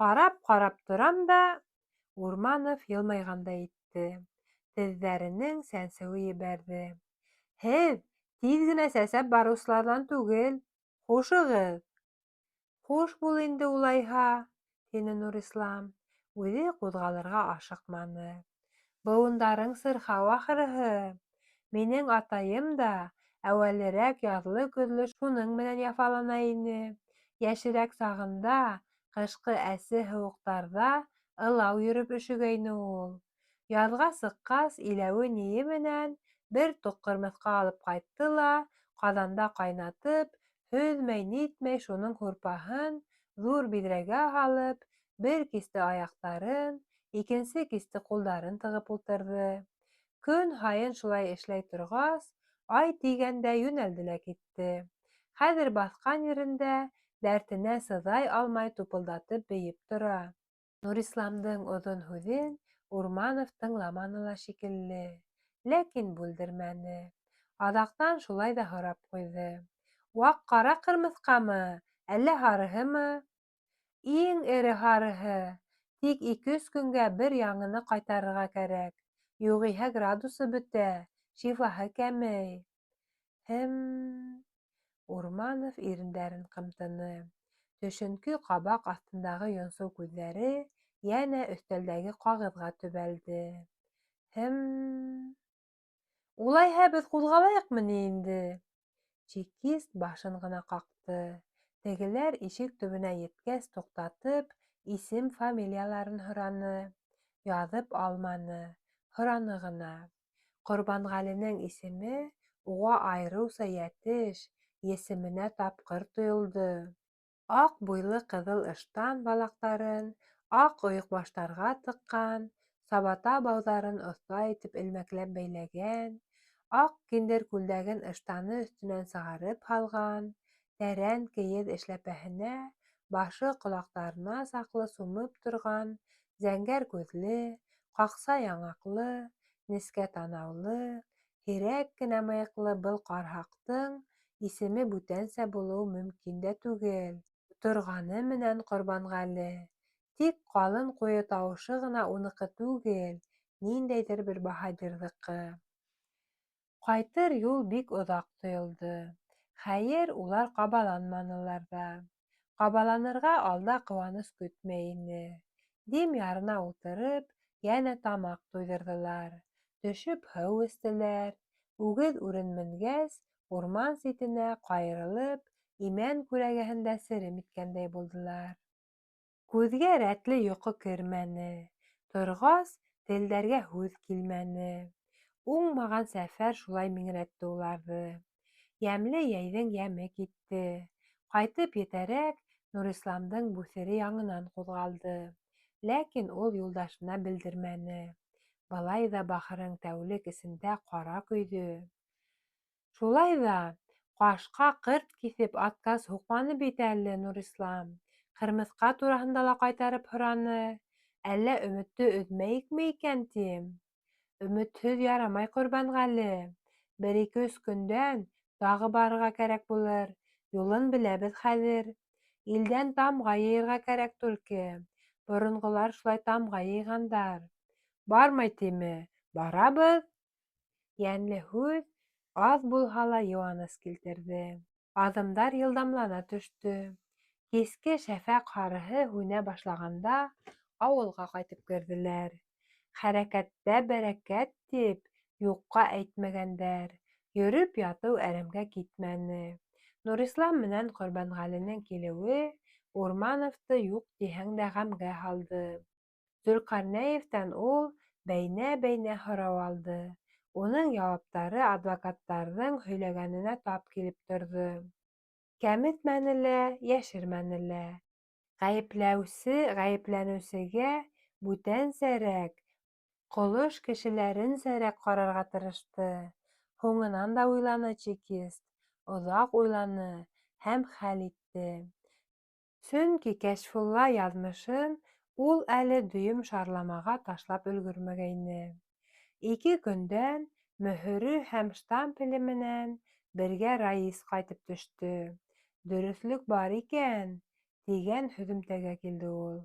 Ҡарап торам да... Урманов йылмайғандай итте. Теҙҙәренең сәнсеүе ебәрҙе. «Һеҙ тиҙ генә сәсәп барыусыларҙан түгел. Хушығыҙ». «Хуш бул инде улайһа», — тине Нурислам. Үҙе ҡуҙғалырға ашыҡманы. «Быуындарың сырхау, ахырыһы. Минең атайым да әүәлерәк яҙлы-көҙлө шуның менән яфалана ине. Йәшерәк сағында ҡышҡы әсе һыуыҡтарҙа ылау йөрөп өшөгәйне ул. Яҙға сыҡҡас, иләүе-ние менән бер тоҡ ҡырмыҫҡа алып ҡайтты ла, ҡаҙанда ҡайнатып, һөҙмәй-нитмәй шуның һурпаһын ҙур биҙрәгә һалып, бер кисте аяҡтарын, икенсе кисте ҡулдарын тығып ултырҙы. Көн һайын шулай эшләй торғас, ай тигәндә йүнәлде лә китте. Хәҙер баҫҡан ерендә дәртенә сыҙай алмай тупылдатып бейеп тора. Нурисламдың оҙон һүҙен Урманов тыңламаны ла шикелле, ләкин бүлдермәне. Аҙаҡтан шулай ҙа һорап ҡуйҙы. «Ваҡ ҡара ҡырмыҫҡамы, әллә һарыһымы?» «Иң эре һарыһы. Тик 2-3 көнгә бер яңыны ҡайтарырға кәрәк. Юғиһә градусы бөтә, шифаһы кәмей». «Һем...» Урманов ирендәрен ҡымтыны. Төшөнкө ҡабаҡ аҫтындағы йонсоу күҙҙәре йәнә өҫтәлдәге ҡағыҙға төбәлде. «Һем... улайһа, беҙ ҡуҙғалайыҡмы ни инде?» Чекист башын ғына ҡаҡты. Тегеләр ишек төбөнә еткәс туҡтатып, исем-фамилияларын һораны. Яҙып алманы. Һораны ғына. Ҡорбанғәленең исеме уға айырыуса йәтеш, есеменә тапҡыр тойолдо. Аҡ буйлы ҡыҙыл ыштан балаҡтарын аҡ ойоҡбаштарға тыҡҡан, сабата бауҙарын оҫта итеп элмәкләп бәйләгән, аҡ киндер күлдәген ыштаны өҫтөнән сығарып һалған, тәрән кейеҙ эшләпәһенә башы ҡолаҡтарына саҡлы сумып торған зәңгәр күҙле, ҡаҡса яңаҡлы, нескә танаулы, һирәк кенә мыйыҡлы был ҡарһаҡтың исеме бүтәнсә булыуы мөмкин дә түгел. Торғаны менән Ҡорбанғәле. Тик ҡалын ҡуйы тауышы ғына уныҡы түгел, ниндәйҙер бер баһадирҙыҡы. Ҡайтыр юл бик оҙаҡ тойолдо. Хәйер, улар ҡабаланманылар ҙа. Ҡабаланырға алда ҡыуаныс көтмәй ине. Дим ярына ултырып, йәнә тамаҡ туйҙырҙылар. Төшөп һыу эстеләр. Үгеҙ үрен менгәс, урман ситенә ҡайырылып, имән күләгәһендә серем иткәндәй булдылар. Күҙгә рәтле йоҡо кермәне. Торғас, телдәргә һүҙ килмәне. Уңмаған сәфәр шулай миңрәтте уларҙы. Йәмле йәйҙең йәме китте. Ҡайтып етәрәк, Нурисламдың бүҫере яңынан ҡуҙғалды, ләкин ул юлдашына белдермәне. Былай ҙа бахырың тәүлек эсендә ҡара көйҙө. Шулай ҙа ҡашҡа ҡырт киҫеп аткас һуҡманы бит әле Нурислам. Ҡырмыҫҡа тураһында ла ҡайтарып һораны. Әллә өмөттө өҙмәйекме икән, тим. Өмөтһөҙ ярамай, Ҡорбанғәле. 1-2 көндән тағы барырға кәрәк булыр. Юлын беләбеҙ хәҙер. Илдән тамға йыйырға кәрәк түлке. Боронғолар шулай тамға йыйғандар. Бармай тиме? Барабыҙ? Йәнле һүҙ аҙ булһа ла йыуаныс килтерҙе. Аҙымдар йылдамлана төштө. Киске шәфәҡ һарыһы һүнә башлағанда ауылға ҡайтып керҙеләр. Хәрәкәттә бәрәкәт тип юҡҡа әйтмәгәндәр. Йөрөп ятыу әрәмгә китмәне. Нурислам менән Ҡорбанғәленең килеүе Урмановты юҡ тиһәң дә ғәмгә һалды. Зөлҡарнәевтән ул бәйнә-бәйнә һорау алды. Уның яуаптары адвокаттарҙың һөйләгәненә тап килеп торҙо. Кәметмәне лә, йәшермәне лә. Ғәйепләүсе ғәйепләнеүсегә бүтәнсәрәк, ҡолош кешеләренсәрәк ҡарарға тырышты. Һуңынан да уйланы чекист. Оҙаҡ уйланы һәм хәл итте. Сөнки Кәшфулла яҙмышын ул әле дөйөм шарламаға ташлап өлгөрмәгәйне. 2 көндән мөһөрө һәм штампеле менән бергә Раис ҡайтып төштө. Дөрөҫлөк бар икән, тигән һөҙөмтәгә килде ул.